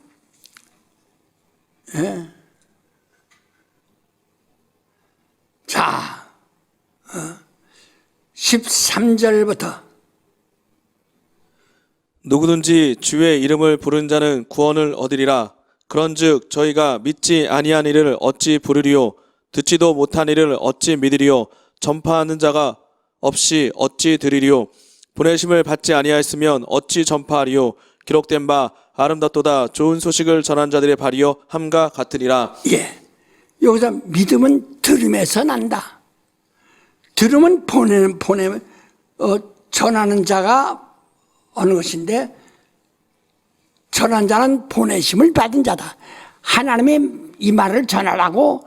자 13절부터 누구든지 주의 이름을 부른 자는 구원을 얻으리라. 그런즉 저희가 믿지 아니한 이를 어찌 부르리요? 듣지도 못한 이를 어찌 믿으리요? 전파하는 자가 없이 어찌 들으리요? 보내심을 받지 아니하였으면 어찌 전파하리요? 기록된 바 아름답도다 좋은 소식을 전한 자들의 발이요 함과 같으리라. 예, 여기서 믿음은 들음에서 난다. 들음은 전하는 자가 어느 것인데, 전한 자는 보내심을 받은 자다. 하나님의 이 말을 전하라고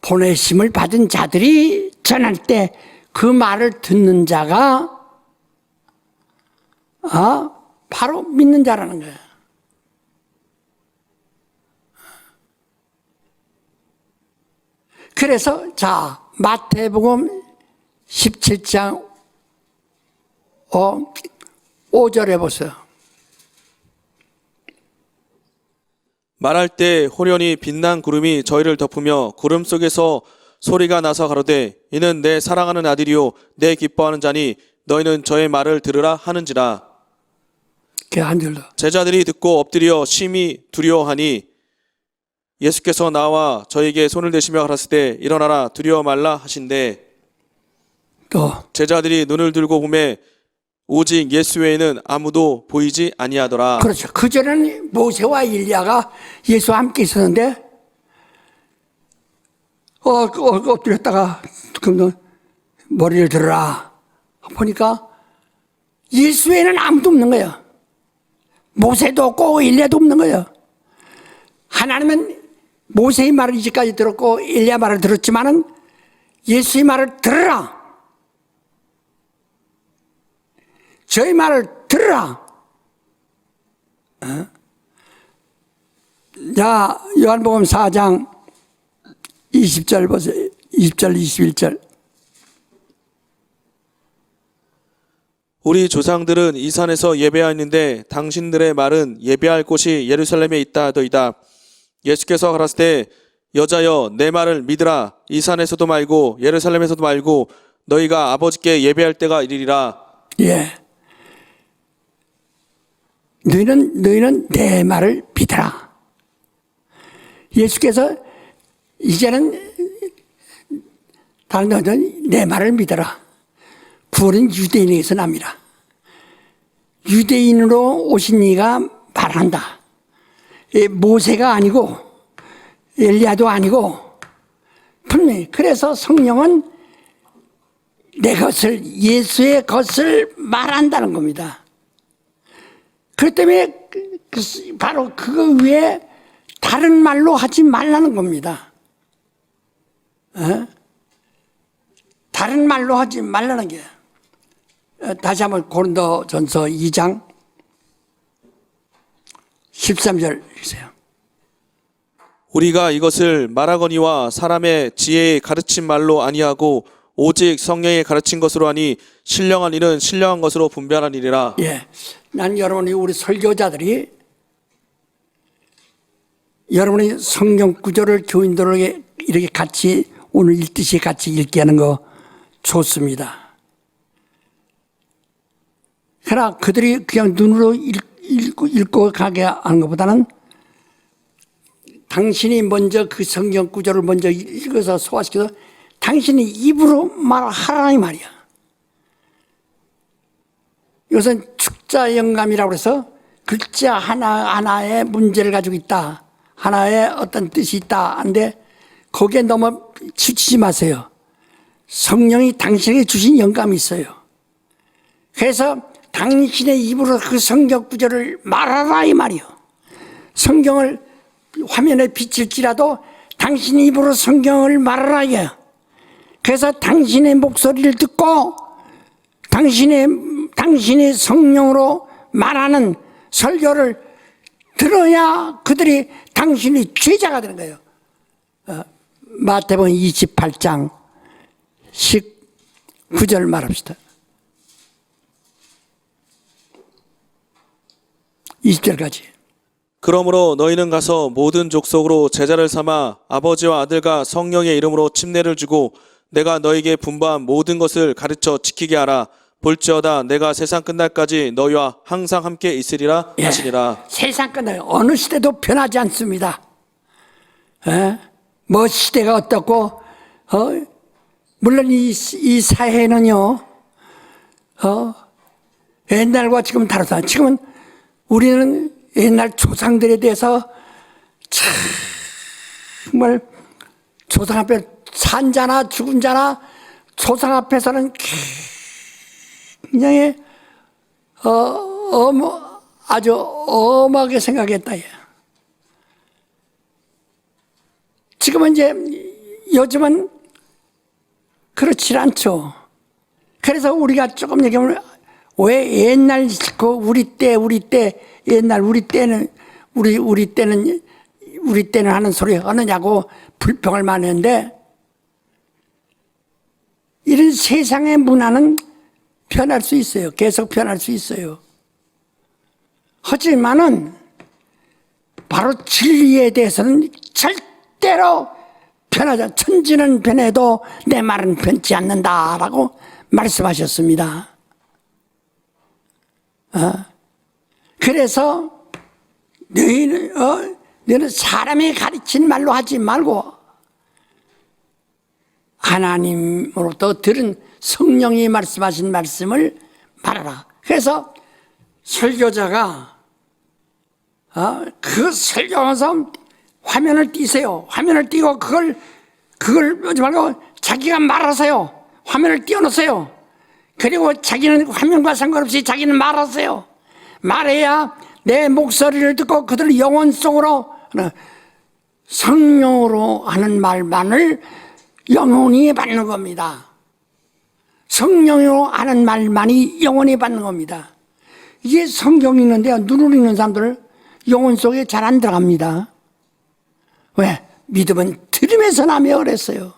보내심을 받은 자들이 전할 때 그 말을 듣는 자가 바로 믿는 자라는 거예요. 그래서 자, 마태복음 17장 5절에 보세요. 말할 때 호련히 빛난 구름이 저희를 덮으며 구름 속에서 소리가 나서 가로되 이는 내 사랑하는 아들이요 내 기뻐하는 자니 너희는 저의 말을 들으라 하는지라. 그 한 절 더. 제자들이 듣고 엎드려 심히 두려워하니 예수께서 나와 저에게 손을 대시며 가라사대 때 일어나라 두려워 말라 하신대. 또 제자들이 눈을 들고 보매 오직 예수 외에는 아무도 보이지 아니하더라. 그렇죠. 그전에는 모세와 일리야가 예수와 함께 있었는데 엎드렸다가 그럼 너 머리를 들어라 보니까 예수 외에는 아무도 없는 거예요. 모세도 없고 일리야도 없는 거예요. 하나님은 모세의 말을 이제까지 들었고 일리야 말을 들었지만은 예수의 말을 들으라. 저희 말을 들으라. 자, 요한복음 4장 20절 보세요. 20절 21절. 우리 조상들은 이 산에서 예배하였는데 당신들의 말은 예배할 곳이 예루살렘에 있다 하더이다. 예수께서 가라사대 여자여 내 말을 믿으라. 이 산에서도 말고 예루살렘에서도 말고 너희가 아버지께 예배할 때가 이르리라. 예. 너희는 내 말을 믿으라. 예수께서 이제는 다른 데는 내 말을 믿어라. 구원은 유대인에게서 납니다. 유대인으로 오신 이가 말한다. 모세가 아니고 엘리야도 아니고 분명히 그래서 성령은 내 것을 예수의 것을 말한다는 겁니다. 그렇기 때문에 바로 그거 외에 다른 말로 하지 말라는 겁니다. 다른 말로 하지 말라는 게. 다시 한번 고린도전서 2장 13절 읽으세요. 우리가 이것을 말하거니와 사람의 지혜에 가르친 말로 아니하고 오직 성령이 가르친 것으로 하니 신령한 일은 신령한 것으로 분별하니라. 예, 난 여러분이 우리 설교자들이 여러분이 성경 구절을 교인들에게 이렇게 같이 오늘 읽듯이 같이 읽게 하는 거 좋습니다. 그러나 그들이 그냥 눈으로 읽고 가게 하는 것보다는 당신이 먼저 그 성경 구절을 먼저 읽어서 소화시켜서 당신이 입으로 말하라는 말이야. 이것은 축자 영감이라고 해서 글자 하나하나의 문제를 가지고 있다. 하나의 어떤 뜻이 있다. 하는데 거기에 너무 치우치지 마세요. 성령이 당신에게 주신 영감이 있어요. 그래서 당신의 입으로 그 성경 구절을 말하라 이 말이요. 성경을 화면에 비칠지라도 당신 입으로 성경을 말하라 이거예요. 그래서 당신의 목소리를 듣고 당신이 성령으로 말하는 설교를 들어야 그들이 당신이 죄자가 되는 거예요. 마태복음 28장 19절 말합시다. 20절까지. 그러므로 너희는 가서 모든 족속으로 제자를 삼아 아버지와 아들과 성령의 이름으로 침례를 주고 내가 너희에게 분부한 모든 것을 가르쳐 지키게 하라. 볼지어다 내가 세상 끝날까지 너희와 항상 함께 있으리라 하시니라. 세상 끝나요. 어느 시대도 변하지 않습니다. 뭐 시대가 어떻고 물론 이 사회는요 옛날과 지금 다르다. 지금은 우리는 옛날 조상들에 대해서 정말 조상 앞에 산 자나 죽은 자나 조상 앞에서는 굉장히 아주 엄하게 생각했다. 지금은 이제 요즘은 그렇지 않죠. 그래서 우리가 조금 얘기하면 왜 옛날 그 우리 때 옛날 우리 때는 하는 소리 하느냐고 불평을 많이 했는데 이런 세상의 문화는 변할 수 있어요. 계속 변할 수 있어요. 하지만은 바로 진리에 대해서는 절대로 변하지 않아. 천지는 변해도 내 말은 변치 않는다라고 말씀하셨습니다. 그래서 너희는 사람이 가르친 말로 하지 말고 하나님으로부터 들은 성령이 말씀하신 말씀을 말하라. 그래서 설교자가 그 설교하면서 화면을 띄세요. 화면을 띄고 그걸 하지 말고 자기가 말하세요. 화면을 띄워놓으세요. 그리고 자기는 화면과 상관없이 자기는 말하세요. 말해야 내 목소리를 듣고 그들 영혼 속으로 성령으로 하는 말만을 영혼이 받는 겁니다. 성령으로 하는 말만이 영혼이 받는 겁니다. 이게 성경이 있는데요. 눈을 읽는 사람들 영혼 속에 잘 안 들어갑니다. 왜? 믿음은 들음에서 나며 그랬어요.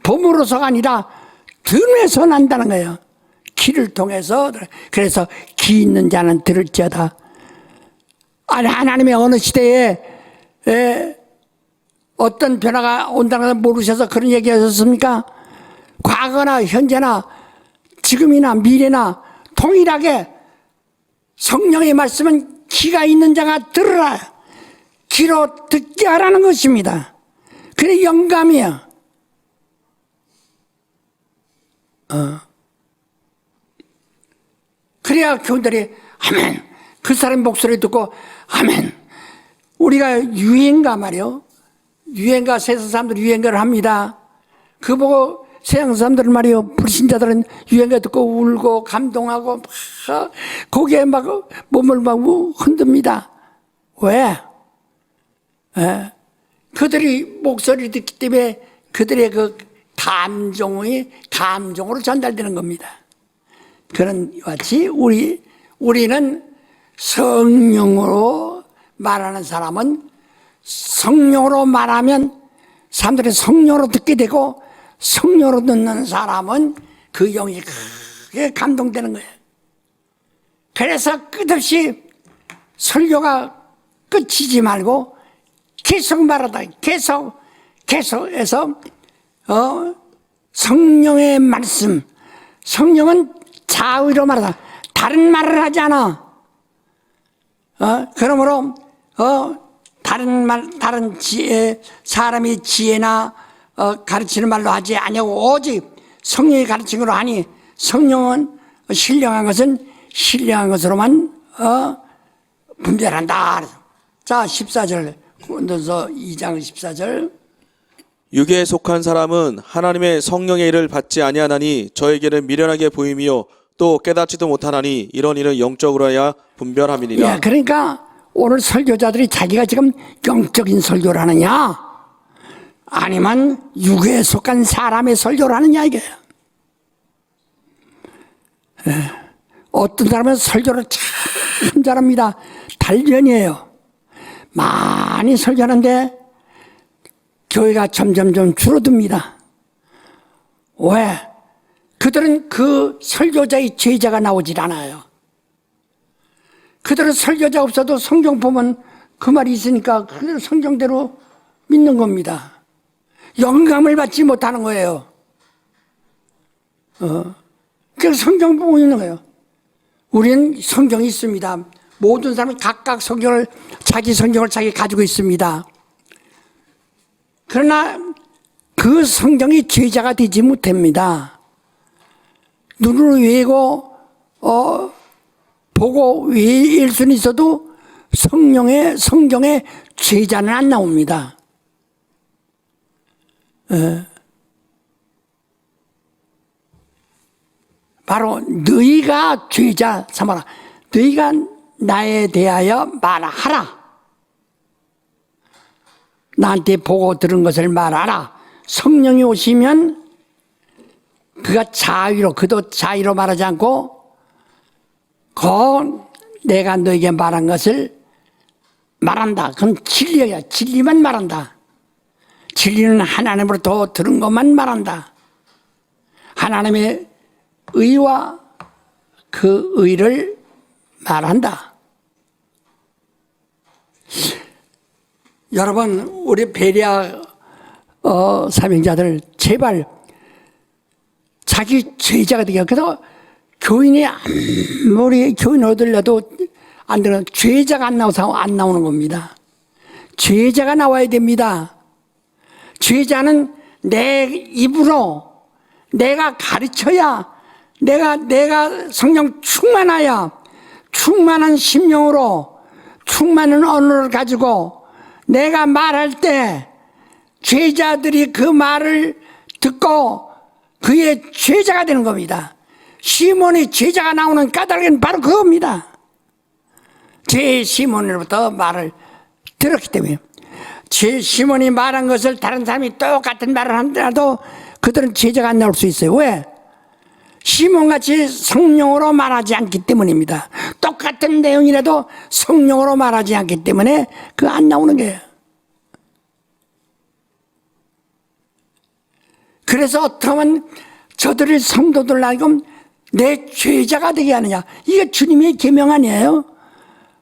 봄으로서가 아니라 들음에서 난다는 거예요. 귀를 통해서. 그래서 귀 있는 자는 들을지어다. 아니 하나님의 어느 시대에 어떤 변화가 온다는 걸 모르셔서 그런 얘기 하셨습니까? 과거나 현재나 지금이나 미래나 동일하게 성령의 말씀은 귀가 있는 자가 들으라. 귀로 듣게 하라는 것입니다. 그래 영감이야. 그래야 교인들이 아멘. 그 사람 목소리 듣고 아멘. 우리가 유행가 말이요. 유행가 세상 사람들 유행가를 합니다. 그거 보고 세상 사람들은 말이요. 불신자들은 유행가 듣고 울고 감동하고 막 거기에 막 몸을 막 흔듭니다. 왜? 그들이 목소리를 듣기 때문에 그들의 그 감정으로 전달되는 겁니다. 그런 같이 우리는 성령으로 말하는 사람은 성령으로 말하면 사람들이 성령으로 듣게 되고 성령으로 듣는 사람은 그 영이 크게 감동되는 거예요. 그래서 끝없이 설교가 끝이지 말고 계속 말하다, 계속해서 성령의 말씀, 성령은 자의로 말하다. 다른 말을 하지 않아. 그러므로 다른 지혜, 사람이 지혜나 가르치는 말로 하지 아니하고 오직 성령이 가르친 걸로 하니 성령은 신령한 것은 신령한 것으로만 분별한다. 자, 14절 고린도서 2장 14절. 육에 속한 사람은 하나님의 성령의 일을 받지 아니하나니 저에게는 미련하게 보임이요 또 깨닫지도 못하나니 이런 일은 영적으로 해야 분별함이니라. 예, 그러니까 오늘 설교자들이 자기가 지금 영적인 설교를 하느냐 아니면 육에 속한 사람의 설교를 하느냐 이게요. 예, 어떤 사람은 설교를 참 잘합니다. 단련이에요. 많이 설교하는데 교회가 점점 줄어듭니다. 왜? 그들은 그 설교자의 제자가 나오질 않아요. 그들은 설교자 없어도 성경 보면 그 말이 있으니까 그대로 성경대로 믿는 겁니다. 영감을 받지 못하는 거예요. 그래서 성경 보고 있는 거예요. 우리는 성경이 있습니다. 모든 사람은 각각 자기 성경을 자기 가지고 있습니다. 그러나 그 성경이 제자가 되지 못합니다. 눈으로 외고 보고 외일 수는 있어도 성경의 제자는 안 나옵니다. 바로 너희가 제자 삼아라. 너희가 나에 대하여 말하라. 나한테 보고 들은 것을 말하라. 성령이 오시면 그도 자의로 말하지 않고 내가 너에게 말한 것을 말한다. 그건 진리야. 진리만 말한다. 진리는 하나님으로부터 들은 것만 말한다. 하나님의 의와 그 의를 말한다. 여러분, 우리 베레아 사명자들 제발 자기 제자가 되게. 그래서 교인이 아무리 교인 얻으려도 안 되는, 제자가 안 나오는 겁니다. 제자가 나와야 됩니다. 제자는 내 입으로 내가 가르쳐야, 내가 성령 충만하여 충만한 심령으로 충만한 언어를 가지고 내가 말할 때 제자들이 그 말을 듣고 그의 제자가 되는 겁니다. 시몬의 제자가 나오는 까닭은 바로 그겁니다. 제 시몬으로부터 말을 들었기 때문에. 제 시몬이 말한 것을 다른 사람이 똑같은 말을 하더라도 그들은 제자가 안 나올 수 있어요. 왜? 시몬같이 성령으로 말하지 않기 때문입니다. 똑같은 내용이라도 성령으로 말하지 않기 때문에 그 안 나오는 거예요. 그래서 어떻게 하면 저들을 성도들 알고 내 죄자가 되게 하느냐. 이게 주님의 계명 아니에요?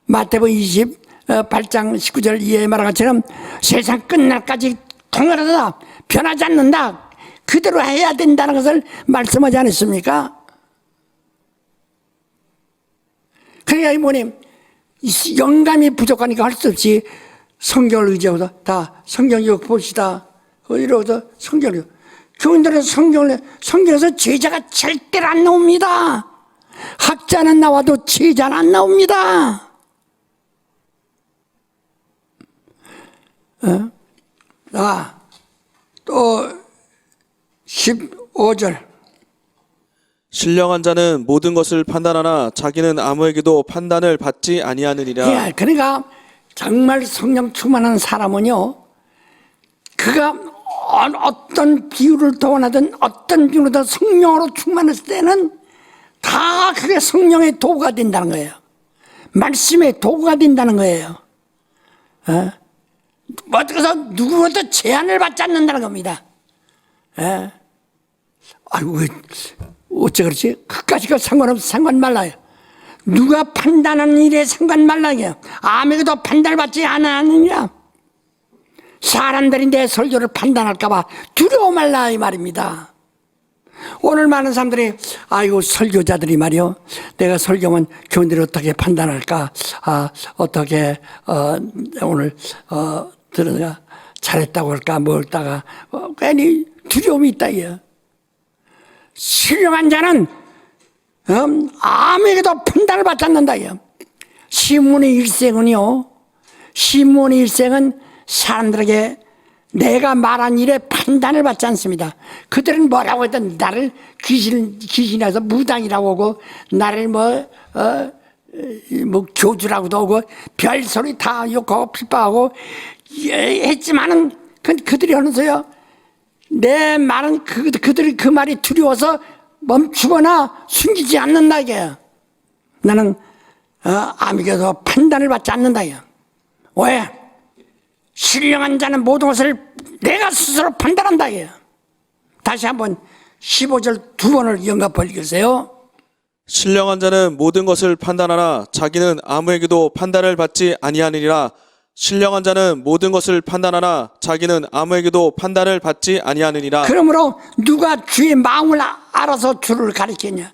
마태복음 28장 19절 이하에 말한 것처럼 세상 끝날까지 통일하다 변하지 않는다. 그대로 해야 된다는 것을 말씀하지 않았습니까? 그러니까 이모님 영감이 부족하니까 할 수 없이 성경을 의지하고서 다 성경 좀 봅시다. 이러고서 성경을. 교인들은 성경에서 제자가 절대로 안 나옵니다. 학자는 나와도 제자는 안 나옵니다. 또 15절. 신령한 자는 모든 것을 판단하나 자기는 아무에게도 판단을 받지 아니하느니라. 예, 그러니까 정말 성령 충만한 사람은요, 그가 어떤 비유를 동원하든 어떤 비유로든 성령으로 충만했을 때는 다 그게 성령의 도구가 된다는 거예요. 말씀의 도구가 된다는 거예요. 어떻게 해서 누구로도 제한을 받지 않는다는 겁니다. 아이고, 왜, 어째 그렇지? 그까지가 상관 말라요. 누가 판단하는 일에 상관 말라요. 아무에게도 판단받지 않았느냐? 사람들이 내 설교를 판단할까봐 두려워 말라, 이 말입니다. 오늘 많은 사람들이, 아이고, 설교자들이 말이요. 내가 설교하면 교인들이 어떻게 판단할까? 어떻게, 오늘, 들어가 잘했다고 할까? 뭐 할다가, 괜히 두려움이 있다, 이요. 신령한 자는, 아무에게도 판단을 받지 않는다, 이요. 시몬의 일생은요, 시몬의 일생은 사람들에게 내가 말한 일에 판단을 받지 않습니다. 그들은 뭐라고 했든 나를 귀신이라서 무당이라고 하고 나를 뭐 교주라고도 하고 별소리 다 욕하고 핍박하고 했지만은 그들이 하면서요 내 말은 그들이 그 말이 두려워서 멈추거나 숨기지 않는다 이게. 나는 아무에게도 판단을 받지 않는다 이게. 왜? 신령한 자는 모든 것을 내가 스스로 판단한다 이게. 다시 한번 15절 두 번을 연갑 읽으세요. 신령한 자는 모든 것을 판단하나 자기는 아무에게도 판단을 받지 아니하느니라. 신령한 자는 모든 것을 판단하나 자기는 아무에게도 판단을 받지 아니하느니라. 그러므로 누가 주의 마음을 알아서 주를 가리키냐?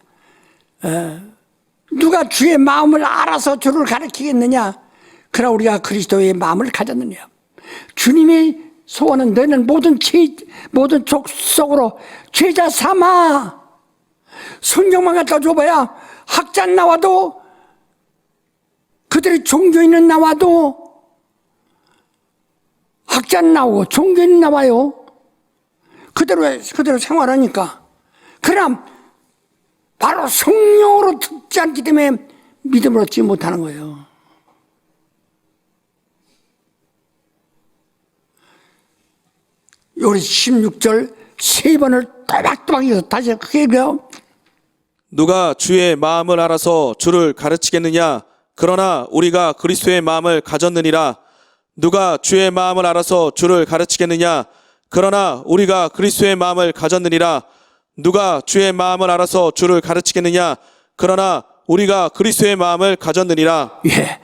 누가 주의 마음을 알아서 주를 가리키겠느냐? 그러나 우리가 그리스도의 마음을 가졌느냐? 주님의 소원은 너는 모든 족속으로 제자 삼아. 성경만 갖다 줘봐야 학자 나와도 그들의 종교인은 나와도 학자는 나오고 종교인은 나와요. 그대로 생활하니까. 그럼 바로 성령으로 듣지 않기 때문에 믿음을 얻지 못하는 거예요. 우리 16절 세 번을 또박또박 다시 크게 읽어요. 누가 주의 마음을 알아서 주를 가르치겠느냐? 그러나 우리가 그리스도의 마음을 가졌느니라. 누가 주의 마음을 알아서 주를 가르치겠느냐? 그러나 우리가 그리스도의 마음을 가졌느니라. 누가 주의 마음을 알아서 주를 가르치겠느냐? 그러나 우리가 그리스도의 마음을 가졌느니라. 예,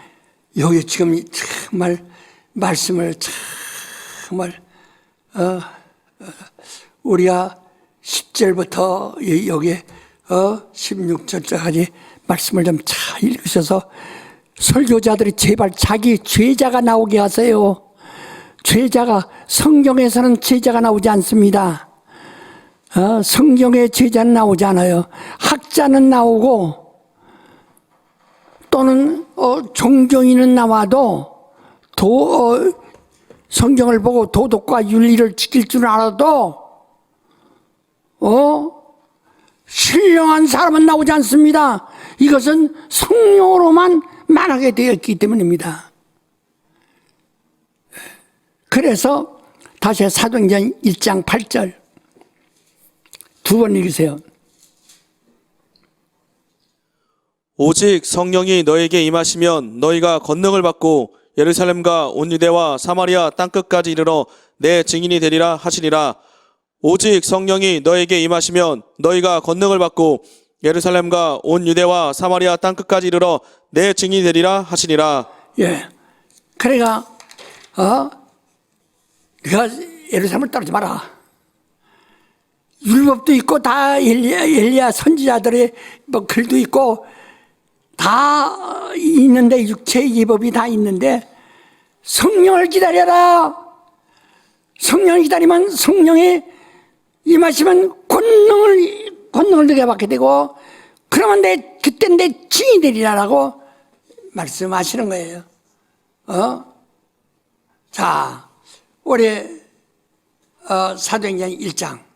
여기 지금 정말 말씀을 정말 우리가 10절부터 여기 16절까지 말씀을 좀 잘 읽으셔서 설교자들이 제발 자기 죄자가 나오게 하세요. 죄자가, 성경에서는 죄자가 나오지 않습니다. 성경에 죄자는 나오지 않아요. 학자는 나오고 또는 종교인은 나와도 성경을 보고 도덕과 윤리를 지킬 줄 알아도 신령한 사람은 나오지 않습니다. 이것은 성령으로만 만하게 되었기 때문입니다. 그래서 다시 사도행전 1장 8절 두 번 읽으세요. 오직 성령이 너에게 임하시면 너희가 권능을 받고 예루살렘과 온 유대와 사마리아 땅끝까지 이르러 내 증인이 되리라 하시니라. 오직 성령이 너에게 임하시면 너희가 권능을 받고 예루살렘과 온 유대와 사마리아 땅끝까지 이르러 내 증인이 되리라 하시니라. 예. 그러니까 네가 예루살렘을 따르지 마라. 율법도 있고 다 엘리야 선지자들의 뭐 글도 있고 다 있는데 육체의 예법이 다 있는데 성령을 기다려라. 성령을 기다리면 성령이 임하시면 권능을 내게 받게 되고 그러면 그때 내 증인이 되리라라고 말씀하시는 거예요. 자, 우리 사도행전 1장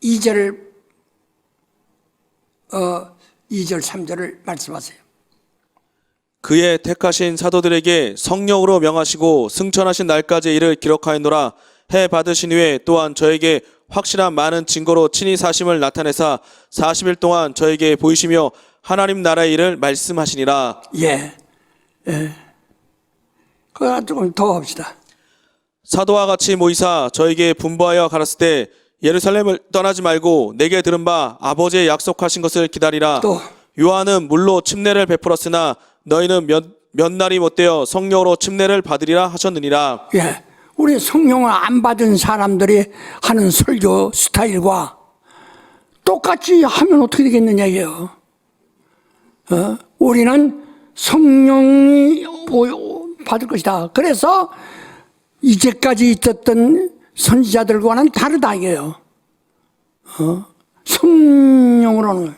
2절 3절을 말씀하세요. 그의 택하신 사도들에게 성령으로 명하시고 승천하신 날까지 이를 기록하였노라. 해 받으신 후에 또한 저에게 확실한 많은 증거로 친히 사심을 나타내사 40일 동안 저에게 보이시며 하나님 나라의 일을 말씀하시니라. 예. 그거 조금 더 합시다. 사도와 같이 모이사 저에게 분부하여 가라사대 때 예루살렘을 떠나지 말고 내게 들은 바 아버지의 약속하신 것을 기다리라. 또 요한은 물로 침례를 베풀었으나 너희는 몇 날이 못되어 성령으로 침례를 받으리라 하셨느니라. 예, 우리 성령을 안 받은 사람들이 하는 설교 스타일과 똑같이 하면 어떻게 되겠느냐 이게요. 우리는 성령이 받을 것이다. 그래서 이제까지 있었던 선지자들과는 다르다 이게요. 성령으로는.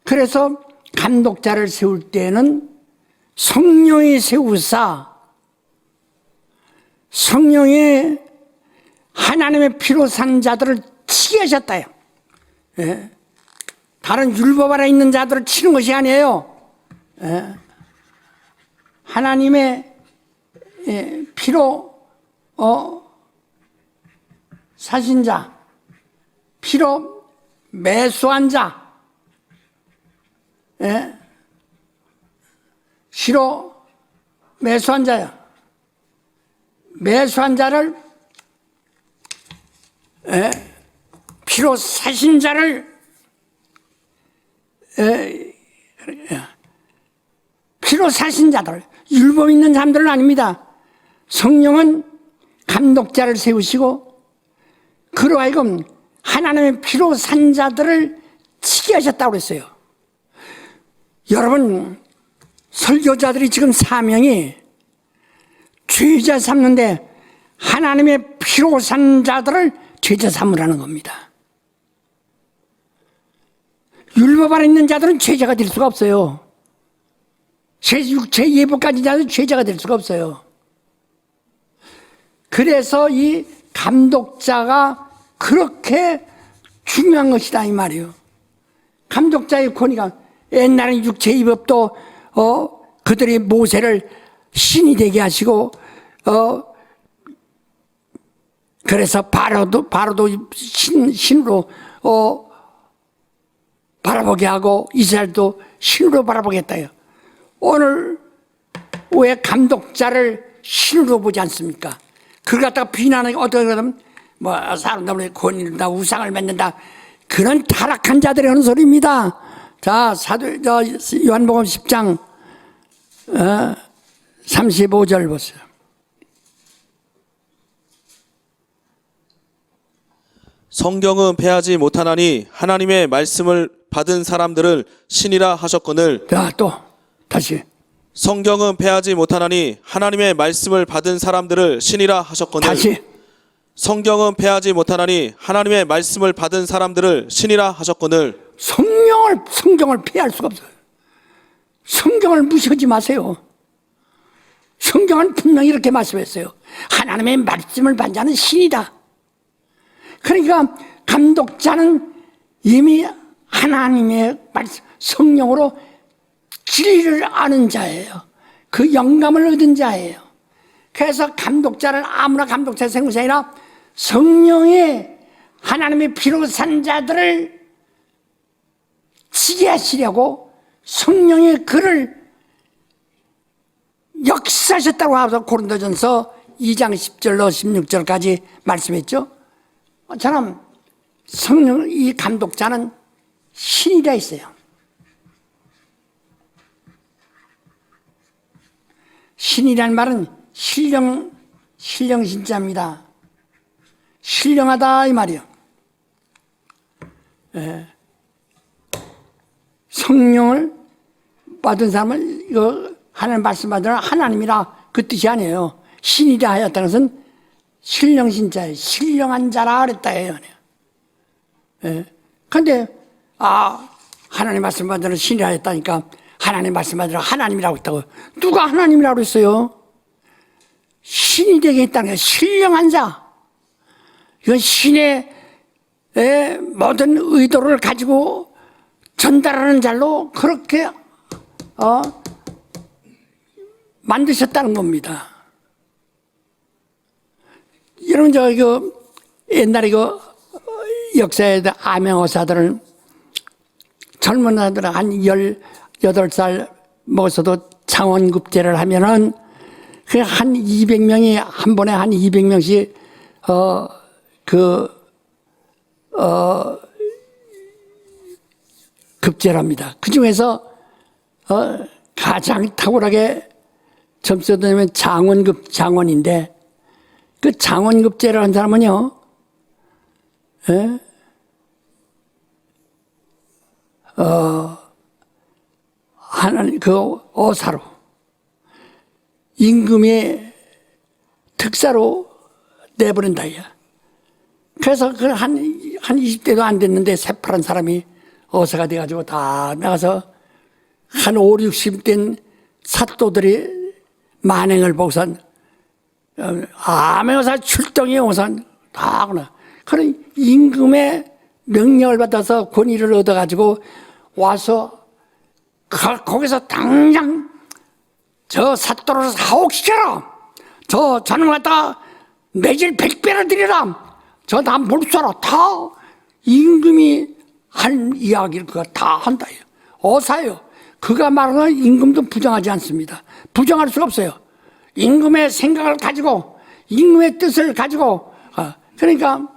그래서 감독자를 세울 때에는 성령이 세우사 성령의 하나님의 피로 산 자들을 치게 하셨다요. 예. 다른 율법 아래 있는 자들을 치는 것이 아니에요. 예. 하나님의 피로 사신 자, 피로 매수한 자, 예? 피로 매수한 자야. 매수한 자를 피로 사신 자를 피로 사신 자들, 율법 있는 사람들은 아닙니다. 성령은 감독자를 세우시고 그로 하여금 하나님의 피로 산 자들을 치게 하셨다고 그랬어요. 여러분, 설교자들이 지금 사명이 죄자 삼는데 하나님의 피로 산 자들을 죄자 삼으라는 겁니다. 율법 안에 있는 자들은 죄자가 될 수가 없어요. 제 예법까지 자들은 죄자가 될 수가 없어요. 그래서 이 감독자가 그렇게 중요한 것이다 이 말이에요. 감독자의 권위가 옛날에 육체의법도 그들이 모세를 신이 되게 하시고 그래서 바로도 신으로 바라보게 하고 이스라엘도 신으로 바라보겠다요. 오늘 왜 감독자를 신으로 보지 않습니까? 그걸 갖다가 비난하는 어떻게 그러면 뭐 사람들의 권위를 다 우상을 맺는다 그런 타락한 자들이 하는 소리입니다. 자, 요한복음 10장 35절 보세요. 성경은 패하지 못하나니 하나님의 말씀을 받은 사람들을 신이라 하셨거늘. 자, 또 다시. 성경은 패하지 못하나니 하나님의 말씀을 받은 사람들을 신이라 하셨거늘. 다시. 성경은 패하지 못하나니 하나님의 말씀을 받은 사람들을 신이라 하셨거늘. 성경을 피할 수가 없어요. 성경을 무시하지 마세요. 성경은 분명히 이렇게 말씀했어요. 하나님의 말씀을 받은 자는 신이다. 그러니까 감독자는 이미 하나님의 말씀, 성령으로 진리를 아는 자예요. 그 영감을 얻은 자예요. 그래서 감독자를 아무나 감독자 세운 것이 아니라 성령의 하나님의 피로 산 자들을 치게 하시려고 성령의 글을 역사하셨다고 하면서 고린도전서 2장 10절로 16절까지 말씀했죠. 저는 성령, 이 감독자는 신이라 했어요. 신이라는 말은 신령신자입니다. 신령하다 이 말이요. 성령을 받은 사람은 이거 하나님 말씀 받으라 하나님이라 그 뜻이 아니에요. 신이라 하였다는 것은 신령신자예요. 신령한 자라 그랬다 해요. 그런데 하나님 말씀 받으라 신이라 했다니까 하나님 말씀 받으라 하나님이라고 했다고. 누가 하나님이라고 했어요? 신이 되게 했다는 거예요. 신령한 자. 이건 신의 모든 의도를 가지고 전달하는 자로 그렇게 만드셨다는 겁니다. 여러분 옛날에 역사에 암행어사들은 젊은 아들은 한 18살 먹어서도 창원급제를 하면은 한 200명이 한 번에 한 200명씩 급제랍니다. 그 중에서 가장 탁월하게 점수 얻으면 장원인데 그 장원급제라는 사람은요, 하나님 그 어사로 임금의 특사로 내버린다. 그래서 그 한 20대도 안 됐는데 새파란 사람이 어사가 돼가지고 다 나가서 한 5, 60된 사또들이 만행을 보고선 암행어사 출동이 오선 다 하구나. 그런 임금의 명령을 받아서 권위를 얻어가지고 와서 거기서 당장 저 사또를 사옥시켜라. 저놈 갖다 매질 100배를 드리라. 저 다 몰수하라. 다 임금이 한 이야기를 그가 다 한다. 어사예요. 그가 말하는 임금도 부정하지 않습니다. 부정할 수가 없어요. 임금의 생각을 가지고 임금의 뜻을 가지고 그러니까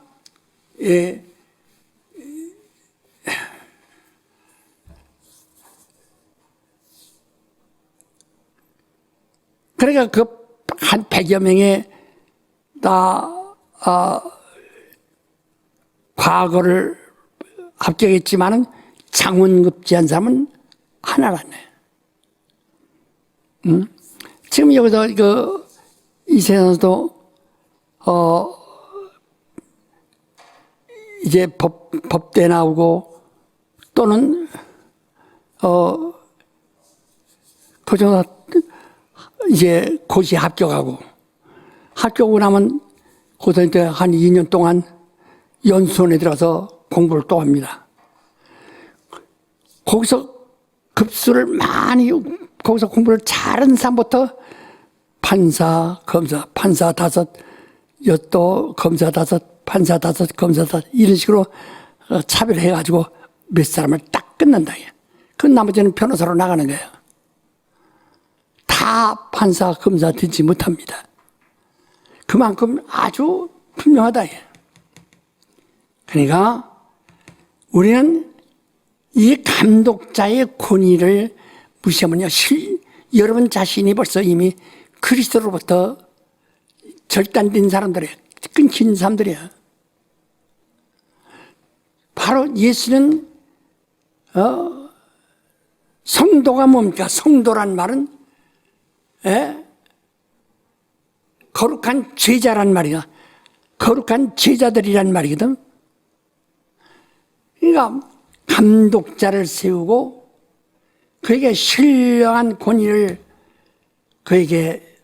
그러니까 그 한 100여 명의 다 과거를 합격했지만은 장원급제한 사람은 하나라네. 지금 여기서 이 세상에서도 이제 법대 나오고 또는 그중에 이제 고시 합격하고 나면 고등학교 한 2년 동안 연수원에 들어가서 공부를 또 합니다. 거기서 급수를 많이 거기서 공부를 잘하는 사람부터 판사, 검사, 판사 5, 또 검사 5, 판사 5, 검사 5 이런 식으로 차별해가지고 몇 사람을 딱 끝난다. 그 나머지는 변호사로 나가는 거예요. 다 판사, 검사 되지 못합니다. 그만큼 아주 분명하다. 그러니까 우리는 이 감독자의 권위를 무시하면요, 여러분 자신이 벌써 이미 그리스도로부터 절단된 사람들이에요. 끊긴 사람들이에요. 바로 예수는 성도가 뭡니까? 성도란 말은 거룩한 제자란 말이야. 거룩한 제자들이란 말이거든. 그러니까 감독자를 세우고 그에게 신령한 권위를 그에게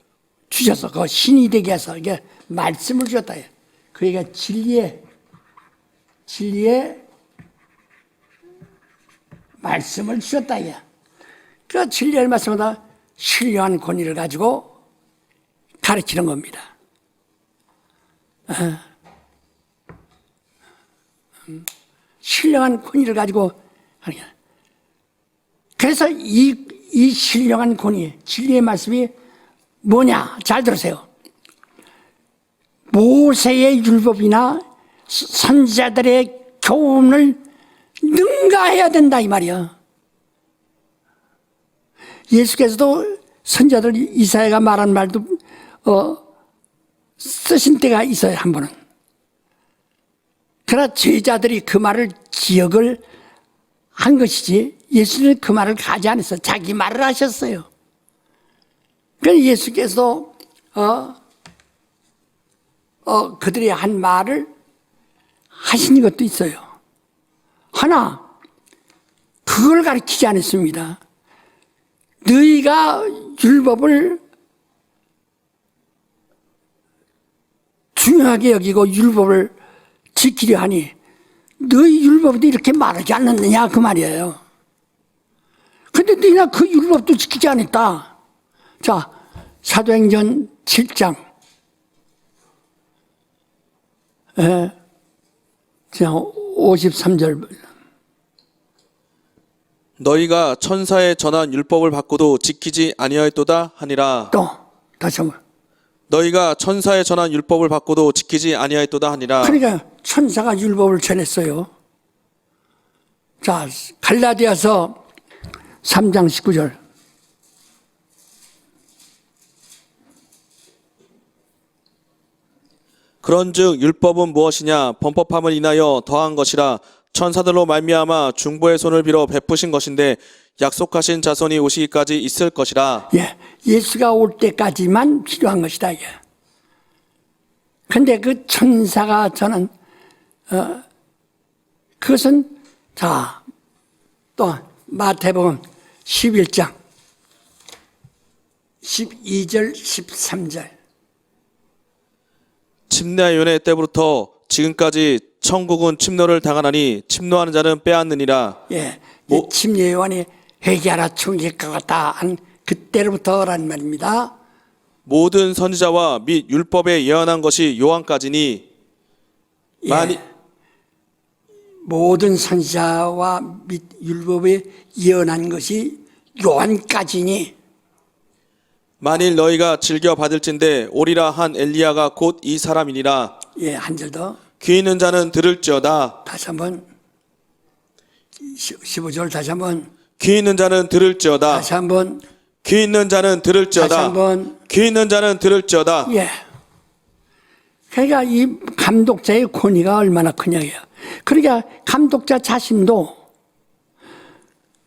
주셔서 그 신이 되게 해서 이게 말씀을 주셨다. 그에게 진리의 말씀을 주셨다. 그 진리의 말씀보다 신령한 권위를 가지고 가르치는 겁니다. 신령한 권위를 가지고 하는 거야. 그래서 이 신령한 권위, 진리의 말씀이 뭐냐? 잘 들으세요. 모세의 율법이나 선지자들의 교훈을 능가해야 된다 이 말이야. 예수께서도 선지자들 이사야가 말한 말도 쓰신 때가 있어요, 한 번은. 그러나 제자들이 그 말을 기억을 한 것이지 예수는 그 말을 가지 않았어요. 자기 말을 하셨어요. 그래서 예수께서 그들이 한 말을 하신 것도 있어요. 하나, 그걸 가르치지 않았습니다. 너희가 율법을 중요하게 여기고 율법을 지키려 하니 너희 율법도 이렇게 말하지 않았느냐 그 말이에요. 근데 너희가 그 율법도 지키지 않았다. 자, 사도행전 7장 53절 너희가 천사의 전한 율법을 받고도 지키지 아니하였도다 하니라. 또 다시 한번 너희가 천사의 전한 율법을 받고도 지키지 아니하였도다 하니라. 그러니까 천사가 율법을 전했어요. 자, 갈라디아서 3장 19절. 그런즉 율법은 무엇이냐? 범법함을 인하여 더한 것이라. 천사들로 말미암아 중보의 손을 빌어 베푸신 것인데 약속하신 자손이 오시기까지 있을 것이라. 예, 예수가 올 때까지만 필요한 것이다. 이게. 근데 그 천사가 저는 그것은 자, 또 마태복음 11장 12절 13절. 침례요한의 때부터 지금까지 천국은 침노를 당하나니 침노하는 자는 빼앗느니라. 예, 이 침례 요한이 회개하라 천국에 가겠다 한 그때로부터란 말입니다. 모든 선지자와 및 율법에 예언한 것이 요한까지니 많이 모든 선지자와 및 율법에 예언한 것이 요한까지니 만일 너희가 즐겨 받을진대 오리라 한 엘리야가 곧 이 사람이니라. 예, 한 절 더. 귀 있는 자는 들을지어다. 다시 한번 15절 다시 한번 귀 있는 자는 들을지어다. 다시 한번 귀 있는 자는 다시 들을지어다. 한번 귀 있는 자는 들을지어다. 예. 그러니까 이 감독자의 권위가 얼마나 크냐고요. 그러니까 감독자 자신도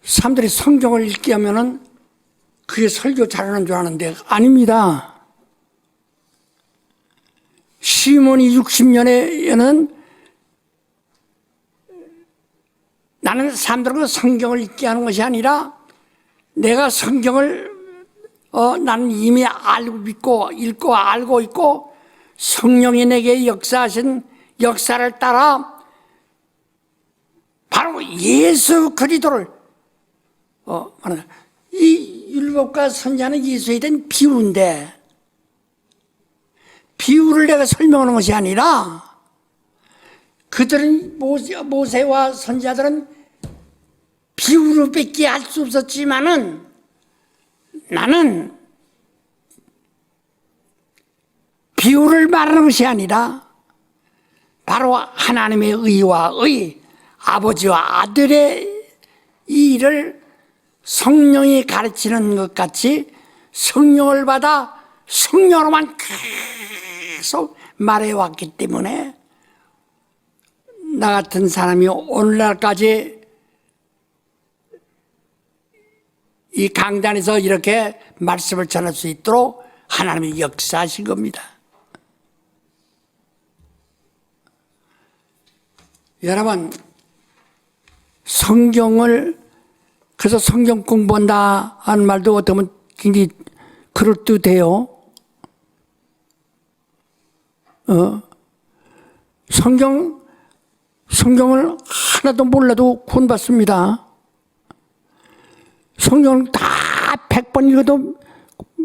사람들이 성경을 읽게 하면은 그게 설교 잘하는 줄 아는데 아닙니다. 시몬이 60년에는 나는 사람들과 성경을 읽게 하는 것이 아니라 내가 성경을 나는 이미 알고 믿고 읽고 알고 있고 성령이 내게 역사하신 역사를 따라 바로 예수 그리스도를 말하는 이 율법과 선지자는 예수에 대한 비유인데 비유를 내가 설명하는 것이 아니라 그들은 모세와 선지자들은 비유로밖에 알 수 없었지만은 나는 비유를 말하는 것이 아니라 바로 하나님의 의와 아버지와 아들의 이 일을 성령이 가르치는 것 같이 성령을 받아 성령으로만 계속 말해왔기 때문에 나 같은 사람이 오늘날까지 이 강단에서 이렇게 말씀을 전할 수 있도록 하나님이 역사하신 겁니다. 여러분, 성경을 그래서 성경 공부한다 하는 말도 어떻게 보면 굉장히 그럴듯해요. 성경을 하나도 몰라도 구원받습니다. 성경을 다 100번 읽어도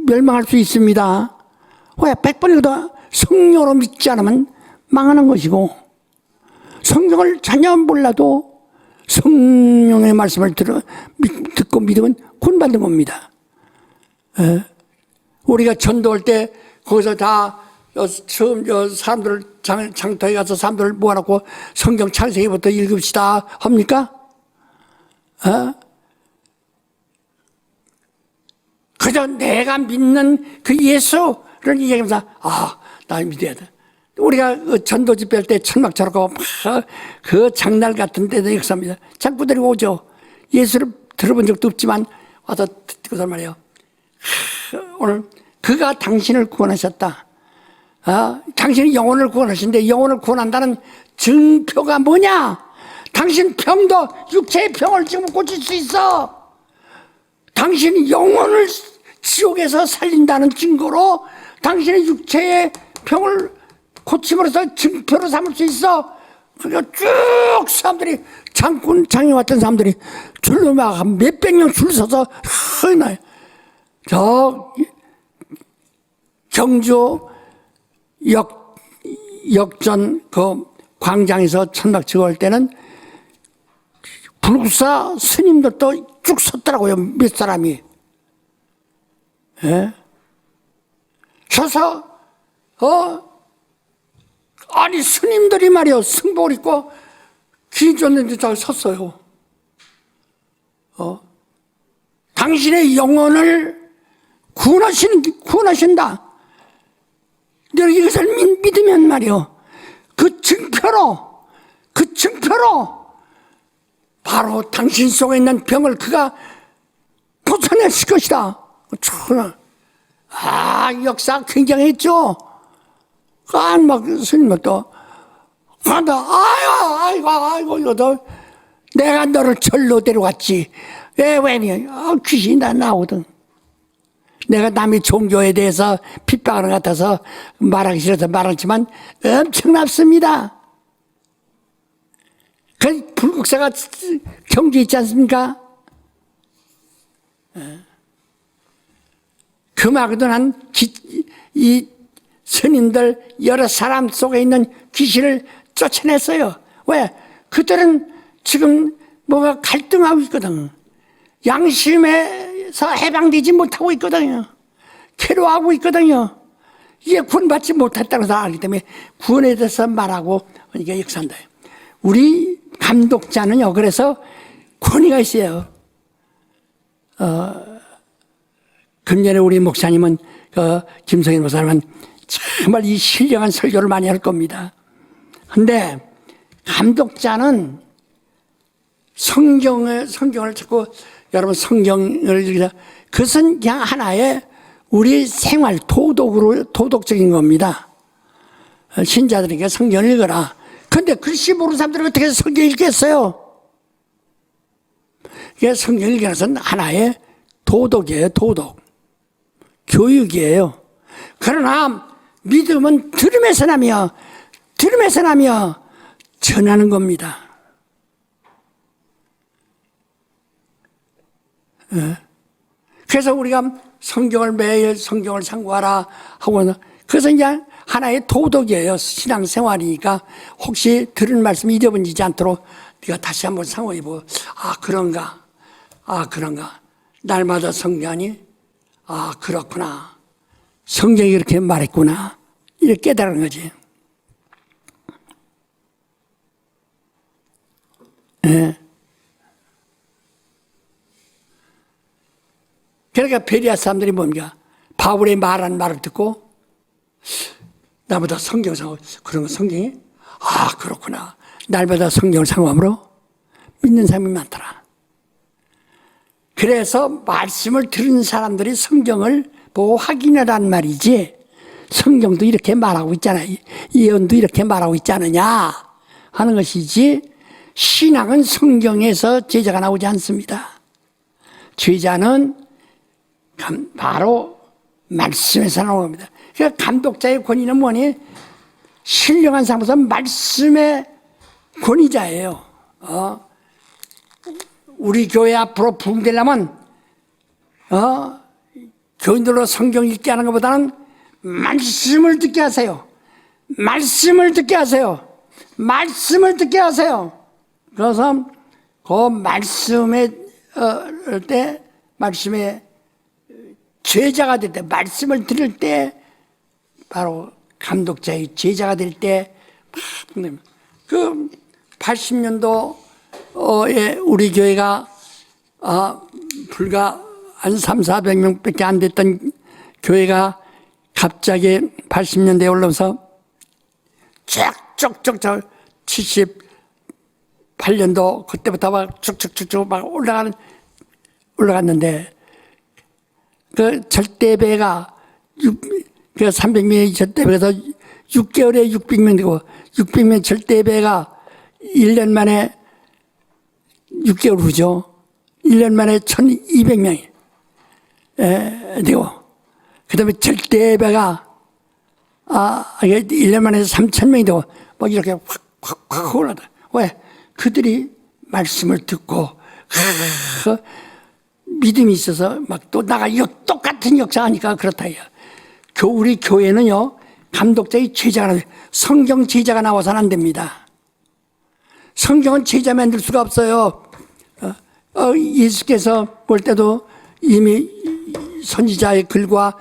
멸망할 수 있습니다. 왜 100번 읽어도 성령으로 믿지 않으면 망하는 것이고 성경을 전혀 몰라도 성령의 말씀을 듣고 믿으면 구원받는 겁니다. 우리가 전도할 때 거기서 다 처음 사람들 장터에 가서 사람들을 모아놓고 성경 창세기부터 읽읍시다 합니까? 그저 내가 믿는 그 예수를 얘기하면서 나 믿어야 돼. 우리가 전도 집회할 때 천막처럼 그 장날 같은 데도 역사입니다. 자꾸 데리고 오죠. 예수를 들어본 적도 없지만 와서 듣고서 말이에요. 오늘 그가 당신을 구원하셨다. 당신이 영혼을 구원하신데 영혼을 구원한다는 증표가 뭐냐? 당신 병도 육체의 병을 지금 고칠 수 있어. 당신이 영혼을 지옥에서 살린다는 증거로 당신의 육체의 병을 고침으로써 증표로 삼을 수 있어. 그러니까 쭉 사람들이 장에 왔던 사람들이 줄로 막 몇백 명 줄 서서 흔해. 저 경주 역전 그 광장에서 천막 치고 할 때는 불국사 스님들도 쭉 섰더라고요. 몇 사람이. 예? 서서 아니 스님들이 말이요 승복을 입고 긴 줬는데 잘 섰어요. 당신의 영혼을 구원하신다. 너희 이것을 믿으면 말이요 그 증표로 바로 당신 속에 있는 병을 그가 고쳐냈을 것이다. 역사 굉장했죠. 막 스님은 또 간다. 아이고 이거 너 내가 너를 절로 데려갔지. 왜 귀신이 다 나오거든. 내가 남의 종교에 대해서 핍박하는 것 같아서 말하기 싫어서 말하지만 엄청납습니다. 그 불국사가 경주 있지 않습니까? 그 말고도 이 스님들 여러 사람 속에 있는 귀신을 쫓아냈어요. 왜? 그들은 지금 뭐가 갈등하고 있거든. 양심에서 해방되지 못하고 있거든요. 괴로워하고 있거든요. 이게 구원받지 못했다는 것을 알기 때문에 구원에 대해서 말하고 이게 역사한다. 우리 감독자는요, 그래서 권위가 있어요. 금년에 우리 목사님은, 김성인 목사님은 정말 이 신령한 설교를 많이 할 겁니다. 근데 감독자는 성경을 자꾸 여러분 성경을 그것은 그냥 하나의 우리 생활 도덕적인 겁니다. 신자들에게 성경을 읽어라. 근데 글씨 모르는 사람들은 어떻게 성경 읽겠어요? 이게 성경 읽는 것은 하나의 도덕이에요. 도덕. 교육이에요. 그러나 믿음은 들음에서 나며 전하는 겁니다. 그래서 우리가 매일 성경을 상고하라 하고, 그래서 그냥 하나의 도덕이에요. 신앙생활이니까 혹시 들은 말씀 잊어버리지 않도록 네가 다시 한번 상고해보고, 그런가. 날마다 성경이, 그렇구나. 성경이 이렇게 말했구나. 이렇게 깨달은 거지. 네. 그러니까 베리아 사람들이 뭡니까? 바울의 말한 말을 듣고 나보다 성경 상고 그런 거 성경이 그렇구나. 날마다 성경을 상고함으로 믿는 사람이 많더라. 그래서 말씀을 들은 사람들이 성경을 보고 확인하란 말이지, 성경도 이렇게 말하고 있잖아요. 예언도 이렇게 말하고 있지 않느냐 하는 것이지, 신앙은 성경에서 제자가 나오지 않습니다. 제자는 바로 말씀에서 나오는 겁니다. 그러니까 감독자의 권위는 뭐니? 신령한 사람으로서 말씀의 권위자예요. 우리 교회 앞으로 부흥되려면 교인들로 성경 읽게 하는 것보다는 말씀을 듣게 하세요. 말씀을 듣게 하세요. 그래서 그 말씀의 제자가 될 때, 말씀을 들을 때, 바로 감독자의 제자가 될 때, 그 80년도에 우리 교회가 불과 한 300~400명밖에 안 됐던 교회가 갑자기 80년대에 올라오면서 쭉쭉쭉 78년도 그때부터 막 쭉쭉쭉 막 올라갔는데, 그 절대배가 그 300명이 절대배에서 6개월에 600명 되고, 600명 절대배가 1년 만에 6개월 후죠. 1년 만에 1200명이 되고, 그 다음에 절대배가 1년 만에 3000명이 되고, 막 이렇게 확 올라다. 왜? 그들이 말씀을 듣고 믿음이 있어서 막 또 똑같은 역사하니까 그렇다. 우리 교회는요, 감독자의 제자가, 성경 제자가 나와서는 안 됩니다. 성경은 제자 만들 수가 없어요. 예수께서 볼 때도 이미 선지자의 글과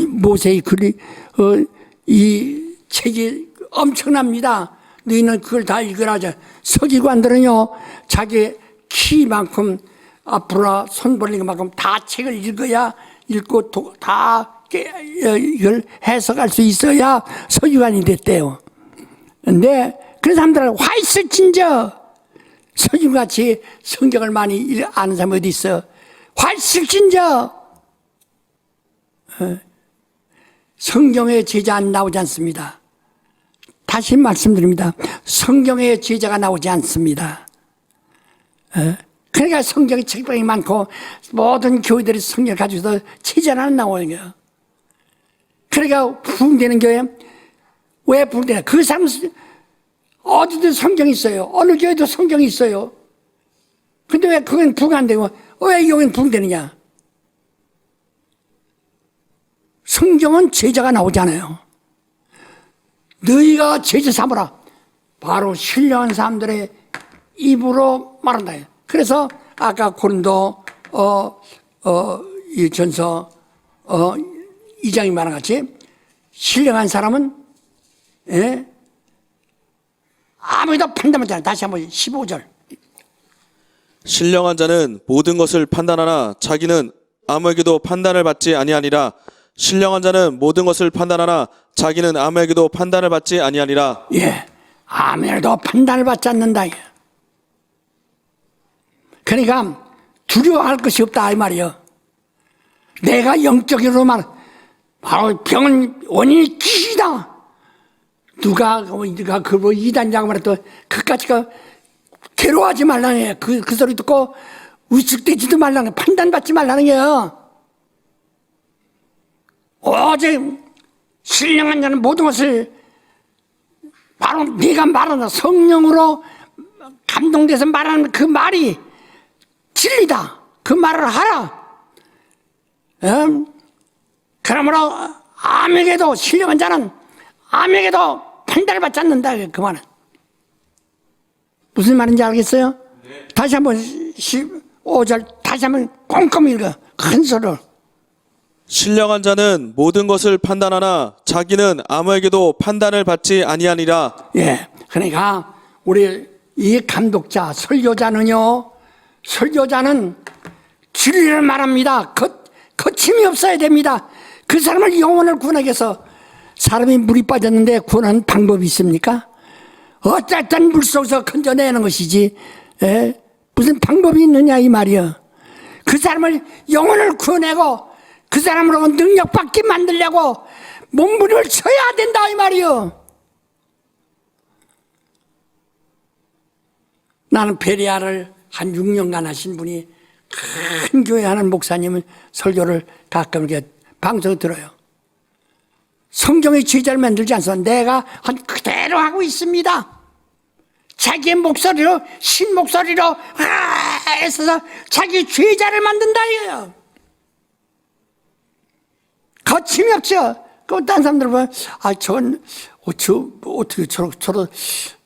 모세의 글이 이 책이 엄청납니다. 너희는 그걸 다 읽으라. 서기관들은요, 자기 키만큼 앞으로 손 벌리는 만큼 다 책을 읽어야 읽고 다 이걸 해석할 수 있어야 서기관이 됐대요. 근데 그런 사람들은 화 있을진저, 서기관같이 성경을 많이 아는 사람이 어디 있어? 화 있을진저. 성경의 제자는 나오지 않습니다. 다시 말씀드립니다. 성경의 제자가 나오지 않습니다. 그러니까 성경에 책방이 많고 모든 교회들이 성경을 가지고서 제자는 안 나오는 거예요. 그러니까 부흥되는 교회, 왜 부흥되냐? 그 사람 어디든 성경이 있어요. 어느 교회도 성경이 있어요. 근데 왜 그건 부흥 안 되고 왜 여기는 부흥되느냐? 성경은 제자가 나오잖아요. 너희가 제자 삼으라. 바로 신령한 사람들의 입으로 말한다. 그래서 아까 고린도 이 전서 2장이 말한 같이 신령한 사람은 아무도 판단하지 않아. 다시 한번 15절. 신령한 자는 모든 것을 판단하나 자기는 아무에게도 판단을 받지 아니하니라. 신령한 자는 모든 것을 판단하나 자기는 아무에게도 판단을 받지 아니하니라. 예, 아무에게도 판단을 받지 않는다. 그러니까 두려워할 것이 없다 이 말이요. 내가 영적으로 바로 병은 원인이 귀신이다. 누가 그 이단이라고 말했더 그까지 괴로워하지 말라는 거예요. 그 소리 듣고 위축되지도 말라는 거예요. 판단받지 말라는 거예요. 어제 신령한 자는 모든 것을 바로 네가 말하는 성령으로 감동돼서 말하는 그 말이 진리다. 그 말을 하라. 그러므로 아무에게도 신령한 자는 아무에게도 판단을 받지 않는다. 그 말은 무슨 말인지 알겠어요? 네. 다시 한번 15절 다시 한번 꼼꼼히 읽어. 큰 소리로. 신령한 자는 모든 것을 판단하나 자기는 아무에게도 판단을 받지 아니하니라. 예, 그러니까 우리 이 감독자 설교자는 진리를 말합니다. 거침이 없어야 됩니다. 그 사람을 영혼을 구원하기 위해서 사람이 물이 빠졌는데 구원하는 방법이 있습니까? 어쨌든 물속에서 건져내는 것이지 무슨 방법이 있느냐 이 말이야. 그 사람을 영혼을 구원하고 그 사람으로 능력받게 만들려고 몸부림을 쳐야 된다 이 말이요. 나는 베리아를 한 6년간 하신 분이 큰 교회 하는 목사님은 설교를 가끔 이렇게 방송에 들어요. 성경의 제자를 만들지 않습니다. 내가 한 그대로 하고 있습니다. 자기의 목소리로 신목소리로 애써서 자기 제자를 만든다 이거예요. 거침이 없죠. 그 딴 사람들 보면 저건 어떻게 저런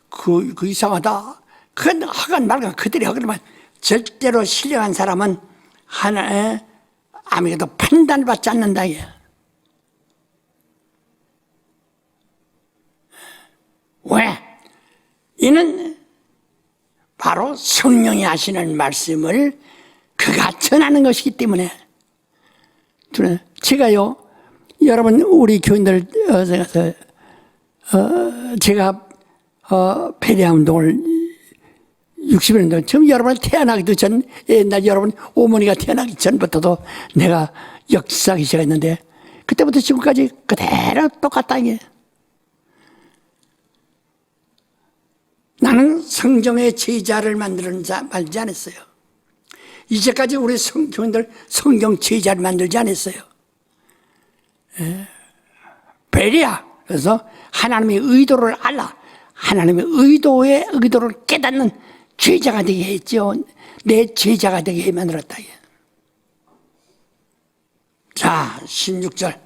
그 이상하다. 그건 하건 말건 그들이 하거든만 절대로 신령한 사람은 하나에 아무에게도 판단을 받지 않는다 이거예요. 왜? 이는 바로 성령이 하시는 말씀을 그가 전하는 것이기 때문에. 제가요, 여러분 우리 교인들 제가 베리아 운동을 60년 동안 지금 여러분 태어나기도 전 옛날 여러분 어머니가 태어나기 전부터도 내가 역사하기 시작했는데 그때부터 지금까지 그대로 똑같다 이게. 나는 성경의 제자를 말지 않았어요. 이제까지 우리 교인들 성경 제자를 만들지 않았어요. 베리아. 그래서 하나님의 의도를 알라. 하나님의 의도를 깨닫는 제자가 되게 했죠. 내 제자가 되게 만들었다. 자, 16절.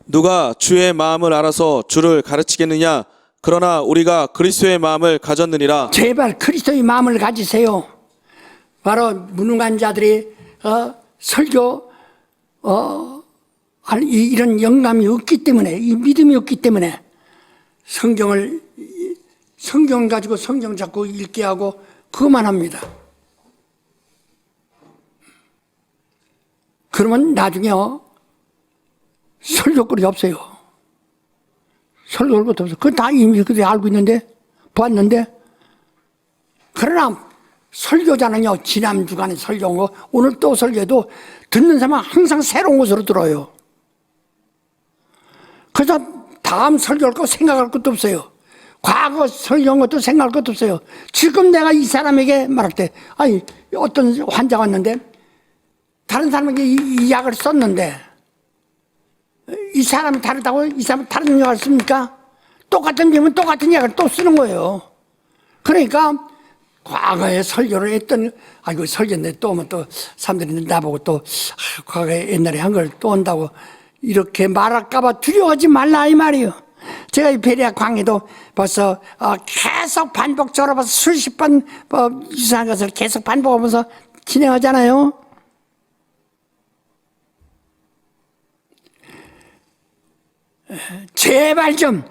누가 주의 마음을 알아서 주를 가르치겠느냐? 그러나 우리가 그리스도의 마음을 가졌느니라. 제발 그리스도의 마음을 가지세요. 바로 무능한 자들이 설교 아니, 이런 영감이 없기 때문에, 이 믿음이 없기 때문에 성경을 가지고 성경 자꾸 읽게 하고 그것만 합니다. 그러면 나중에요, 설교거리 없어요. 설교할 것도 없어요. 그건 다 이미 그들이 알고 있는데, 보았는데, 그러나 설교자는요, 지난 주간에 설교한 거, 오늘 또 설교해도 듣는 사람은 항상 새로운 것으로 들어요. 그래서 다음 설교할 거 생각할 것도 없어요. 과거 설교한 것도 생각할 것도 없어요. 지금 내가 이 사람에게 말할 때, 아니, 어떤 환자가 왔는데, 다른 사람에게 이 약을 썼는데, 이 사람이 다르다고 이 사람이 다른 약을 씁니까? 똑같은 병은 똑같은 약을 또 쓰는 거예요. 그러니까, 과거에 설교를 했던, 아이고, 설교인데 또 오면 또 사람들이 나보고 또, 과거에 옛날에 한 걸 또 온다고 이렇게 말할까봐 두려워하지 말라, 이 말이에요. 제가 이 베리아 강의도 벌써 계속 반복적으로 벌써 수십 번 유사한 것을 계속 반복하면서 진행하잖아요. 제발 좀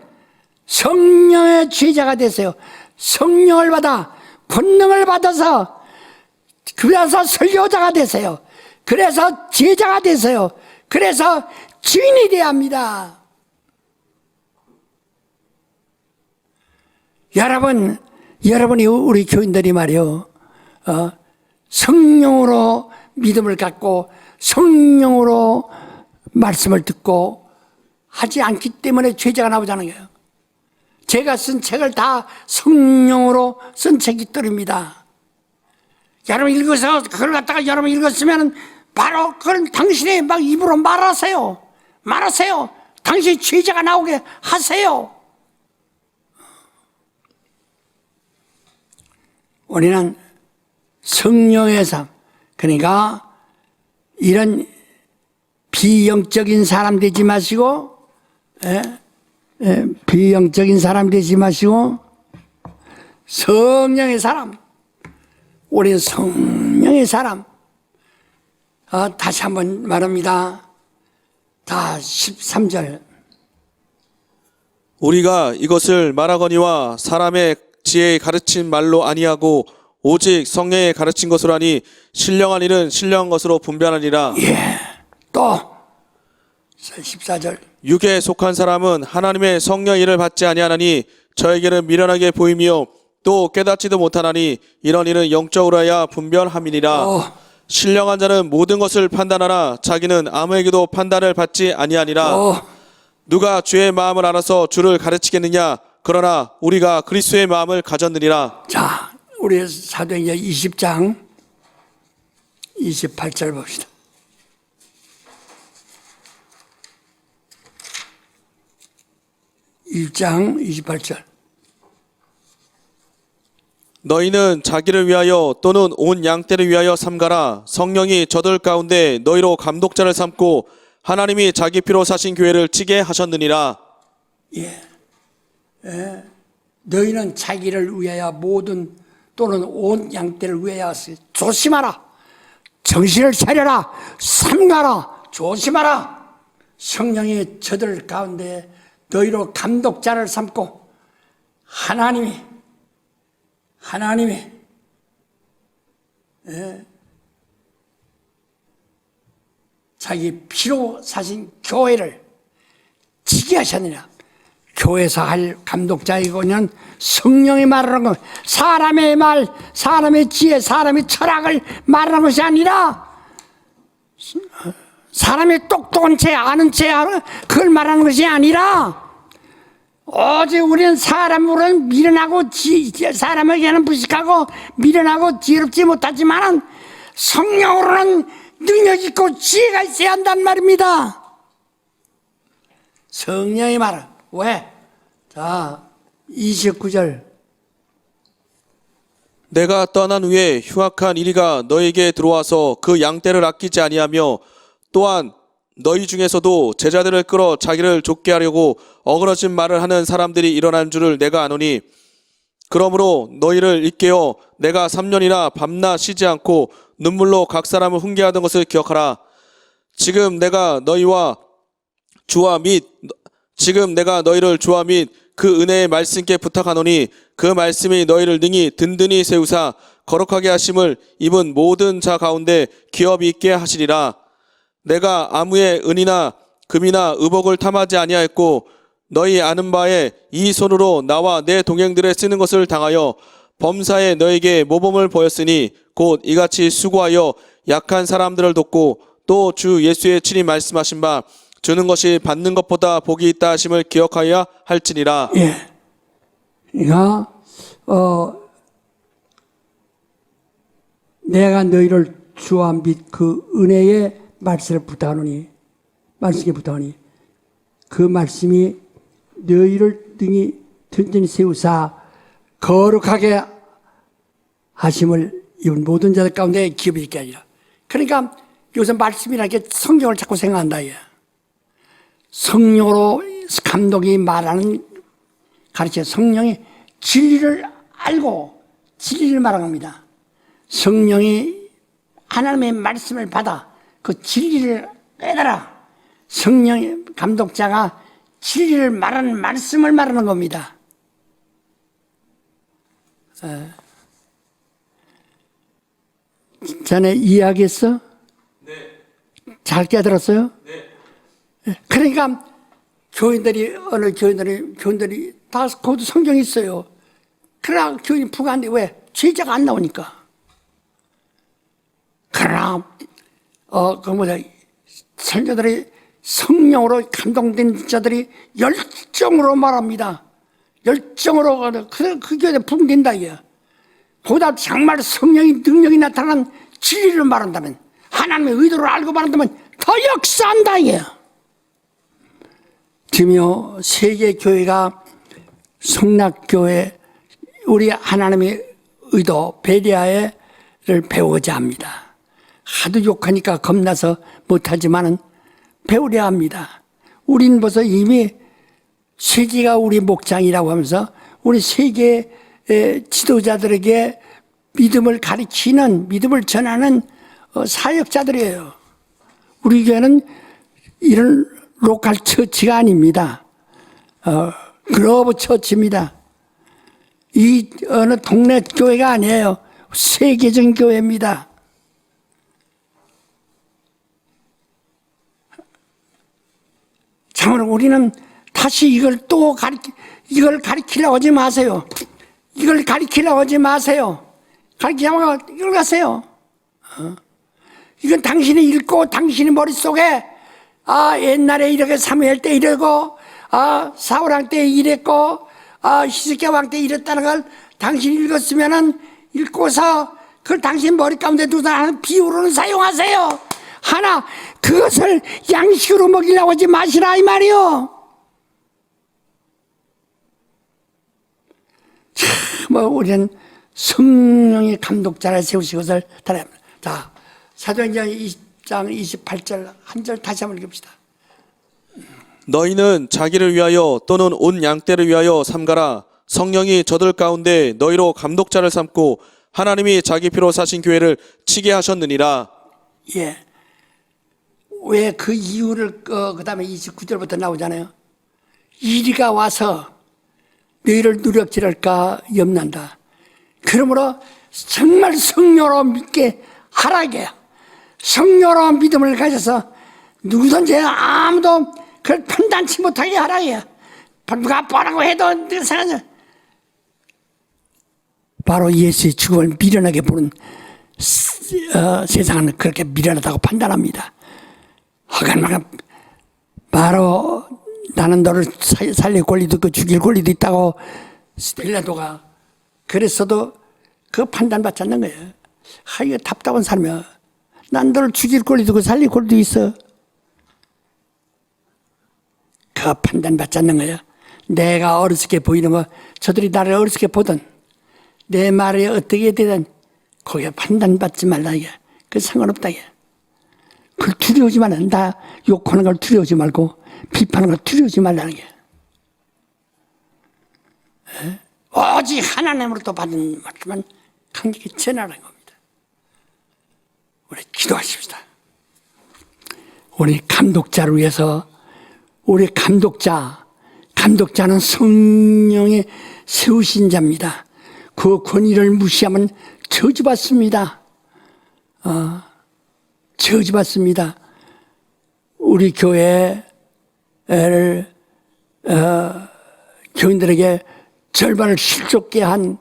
성령의 제자가 되세요. 성령을 받아 권능을 받아서 그래서 설교자가 되세요. 그래서 제자가 되세요. 그래서 주인이 되어야 합니다. 여러분이 우리 교인들이 말이요, 성령으로 믿음을 갖고 성령으로 말씀을 듣고 하지 않기 때문에 죄가 나오자는 거예요. 제가 쓴 책을 다 성령으로 쓴 책이들입니다. 여러분 읽어서 그걸 갖다가 여러분 읽었으면 바로 그걸 당신의 막 입으로 말하세요. 당신이 죄가 나오게 하세요. 우리는 성령의 삶, 그러니까 이런 비영적인 사람 되지 마시고, 비영적인 사람 되지 마시고 성령의 사람, 우리는 성령의 사람. 다시 한번 말합니다. 다 13절. 우리가 이것을 말하거니와 사람의 지혜에 가르친 말로 아니하고 오직 성령에 가르친 것으로 하니 신령한 일은 신령한 것으로 분별하니라. 또 14절. 육에 속한 사람은 하나님의 성령의 일을 받지 아니하나니 저에게는 미련하게 보이며 또 깨닫지도 못하나니 이런 일은 영적으로 해야 분별함이니라. 신령한 자는 모든 것을 판단하나 자기는 아무에게도 판단을 받지 아니하니라. 누가 주의 마음을 알아서 주를 가르치겠느냐? 그러나 우리가 그리스도의 마음을 가졌느니라. 자, 우리 사도행전 20장 28절 봅시다. (1장 28절) 너희는 자기를 위하여 또는 온 양떼를 위하여 삼가라. 성령이 저들 가운데 너희로 감독자를 삼고 하나님이 자기 피로 사신 교회를 치게 하셨느니라. 너희는 자기를 위하여 모든 또는 온 양떼를 위하여 조심하라. 정신을 차려라. 삼가라. 조심하라. 성령이 저들 가운데 너희로 감독자를 삼고 하나님이 자기 피로 사신 교회를 지게 하셨느냐. 교회에서 할 감독자이고는 성령이 말하는 것, 사람의 말, 사람의 지혜, 사람의 철학을 말하는 것이 아니라 사람의 똑똑한 채 아는 채 그걸 말하는 것이 아니라 오직 우리는 사람으로는 미련하고 사람에게는 부식하고 미련하고 지혜롭지 못하지만 성령으로는 능력 있고 지혜가 있어야 한단 말입니다. 성령의 말은 왜? 자, 29절. 내가 떠난 후에 흉악한 이리가 너에게 들어와서 그 양떼를 아끼지 아니하며 또한 너희 중에서도 제자들을 끌어 자기를 좁게 하려고 어그러진 말을 하는 사람들이 일어난 줄을 내가 아노니 그러므로 너희를 일깨어 내가 3년이나 밤낮 쉬지 않고 눈물로 각 사람을 훈계하던 것을 기억하라. 지금 내가 너희와 주와 및 지금 내가 너희를 주와 및 그 은혜의 말씀께 부탁하노니 그 말씀이 너희를 능히 든든히 세우사 거룩하게 하심을 입은 모든 자 가운데 기업이 있게 하시리라. 내가 아무의 은이나 금이나 의복을 탐하지 아니하였고 너희 아는 바에 이 손으로 나와 내 동행들의 쓰는 것을 당하여 범사에 너에게 모범을 보였으니 곧 이같이 수고하여 약한 사람들을 돕고 또 주 예수의 친히 말씀하신 바 주는 것이 받는 것보다 복이 있다 하심을 기억하여야 할지니라. 예. 그러니까 내가 너희를 주와 및 그 은혜의 말씀을 부탁하노니 그 말씀이 너희를 등이 든든히 세우사 거룩하게 하심을 입은 모든 자들 가운데 기업이 있게 하리라. 그러니까 여기서 말씀이라는 게 성경을 자꾸 생각한다. 성령으로 감독이 말하는 가르쳐 성령이 진리를 알고 진리를 말하는 겁니다. 성령이 하나님의 말씀을 받아 그 진리를 깨달아 성령의 감독자가 진리를 말하는 말씀을 말하는 겁니다. 전에 이야기했어? 네. 잘 깨달았어요? 네. 그러니까 어느 교인들이 다 거기도 성경이 있어요. 그러나 교인이 부가한데 왜? 제자가 안 나오니까. 그러나 설교들이 성령으로 감동된 자들이 열정으로 말합니다. 열정으로 그 교회에 붕댄다 이게. 보다 정말 성령의 능력이 나타난 진리를 말한다면 하나님의 의도를 알고 말한다면 더 역사한다 이게. 지금요 세계 교회가 성락교회 우리 하나님의 의도 베리아를 배우고자 합니다. 하도 욕하니까 겁나서 못하지만은 배우려 합니다. 우린 벌써 이미 세계가 우리 목장이라고 하면서 우리 세계 지도자들에게 믿음을 가르치는 믿음을 전하는 사역자들이에요. 우리 교회는 이런 로컬 처치가 아닙니다. 글로벌 처치입니다. 이 어느 동네 교회가 아니에요. 세계적인 교회입니다. 참으로 우리는 다시 이걸 가르치려고 하지 마세요. 이걸 가르치려고 하지 마세요. 가르치려고 이걸 가세요. 이건 당신이 읽고 당신의 머릿속에 옛날에 이렇게 사무엘 때 이러고 사울왕 때 이랬고 히스기야 왕 때 이랬다는 걸 당신이 읽었으면은 읽고서 그걸 당신 머리 가운데 두다는 비유로는 사용하세요. 하나 그것을 양식으로 먹이려고 하지 마시라 이 말이요. 우리는 성령의 감독자를 세우시고 것을 따라합니다. 자, 사도행전 20장 28절 한 절 다시 한번 읽읍시다. 너희는 자기를 위하여 또는 온 양떼를 위하여 삼가라. 성령이 저들 가운데 너희로 감독자를 삼고 하나님이 자기 피로 사신 교회를 치게 하셨느니라. 예. 왜 그 이유를 그 다음에 29절부터 나오잖아요. 이리가 와서 너희를 누력질할까 염난다. 그러므로 정말 성령으로 믿게 하라게 성령으로 믿음을 가져서 누구든지 아무도 그걸 판단치 못하게 하라게. 누가 뭐라고 해도 바로 예수의 죽음을 미련하게 보는 세상은 그렇게 미련하다고 판단합니다. 하간만 바로 나는 너를 살릴 권리도 있고 죽일 권리도 있다고 빌라도가 그랬어도 그 판단받지 않는 거예요. 이거 답답한 사람이야. 난 너를 죽일 권리도 있고 살릴 권리도 있어. 그 판단받지 않는 거야. 내가 어리석게 보이는 거 저들이 나를 어리석게 보든 내 말이 어떻게 되든 거기에 판단받지 말라 이게. 그 상관없다 이게. 그걸 두려워하지 말라. 나 욕하는 걸 두려워하지 말고 비판하는 걸 두려워하지 말라는 게. 오직 하나님으로부터 받은 말씀만 강력히 전하라는 겁니다. 우리 기도하십시다. 우리 감독자를 위해서 우리 감독자는 성령의 세우신 자입니다. 그 권위를 무시하면 저주받습니다. 저주받습니다. 우리 교회를 교인들에게 절반을 실족게 한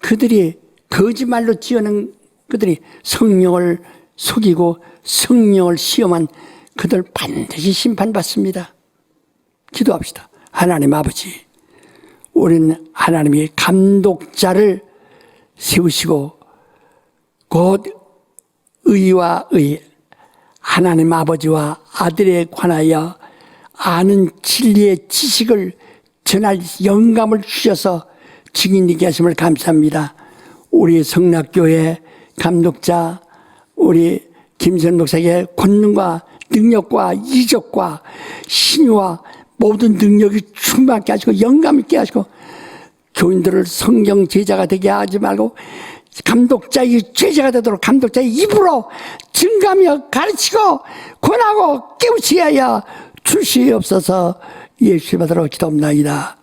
그들이 거짓말로 지어낸 그들이 성령을 속이고 성령을 시험한 그들 반드시 심판받습니다. 기도합시다. 하나님 아버지, 우리는 하나님이 감독자를 세우시고 곧 의와 의, 하나님 아버지와 아들에 관하여 아는 진리의 지식을 전할 영감을 주셔서 증인되게 하심을 감사합니다. 우리 성락교회 감독자 우리 김선 목사에게 권능과 능력과 이적과 신유와 모든 능력이 충만케 하시고 영감 있게 하시고 교인들을 성경 제자가 되게 하지 말고 감독자의 제자가 되도록 감독자의 입으로 증가하며 가르치고 권하고 깨우치게 하여 주시옵소서. 예수의 받으러 기도합나이다.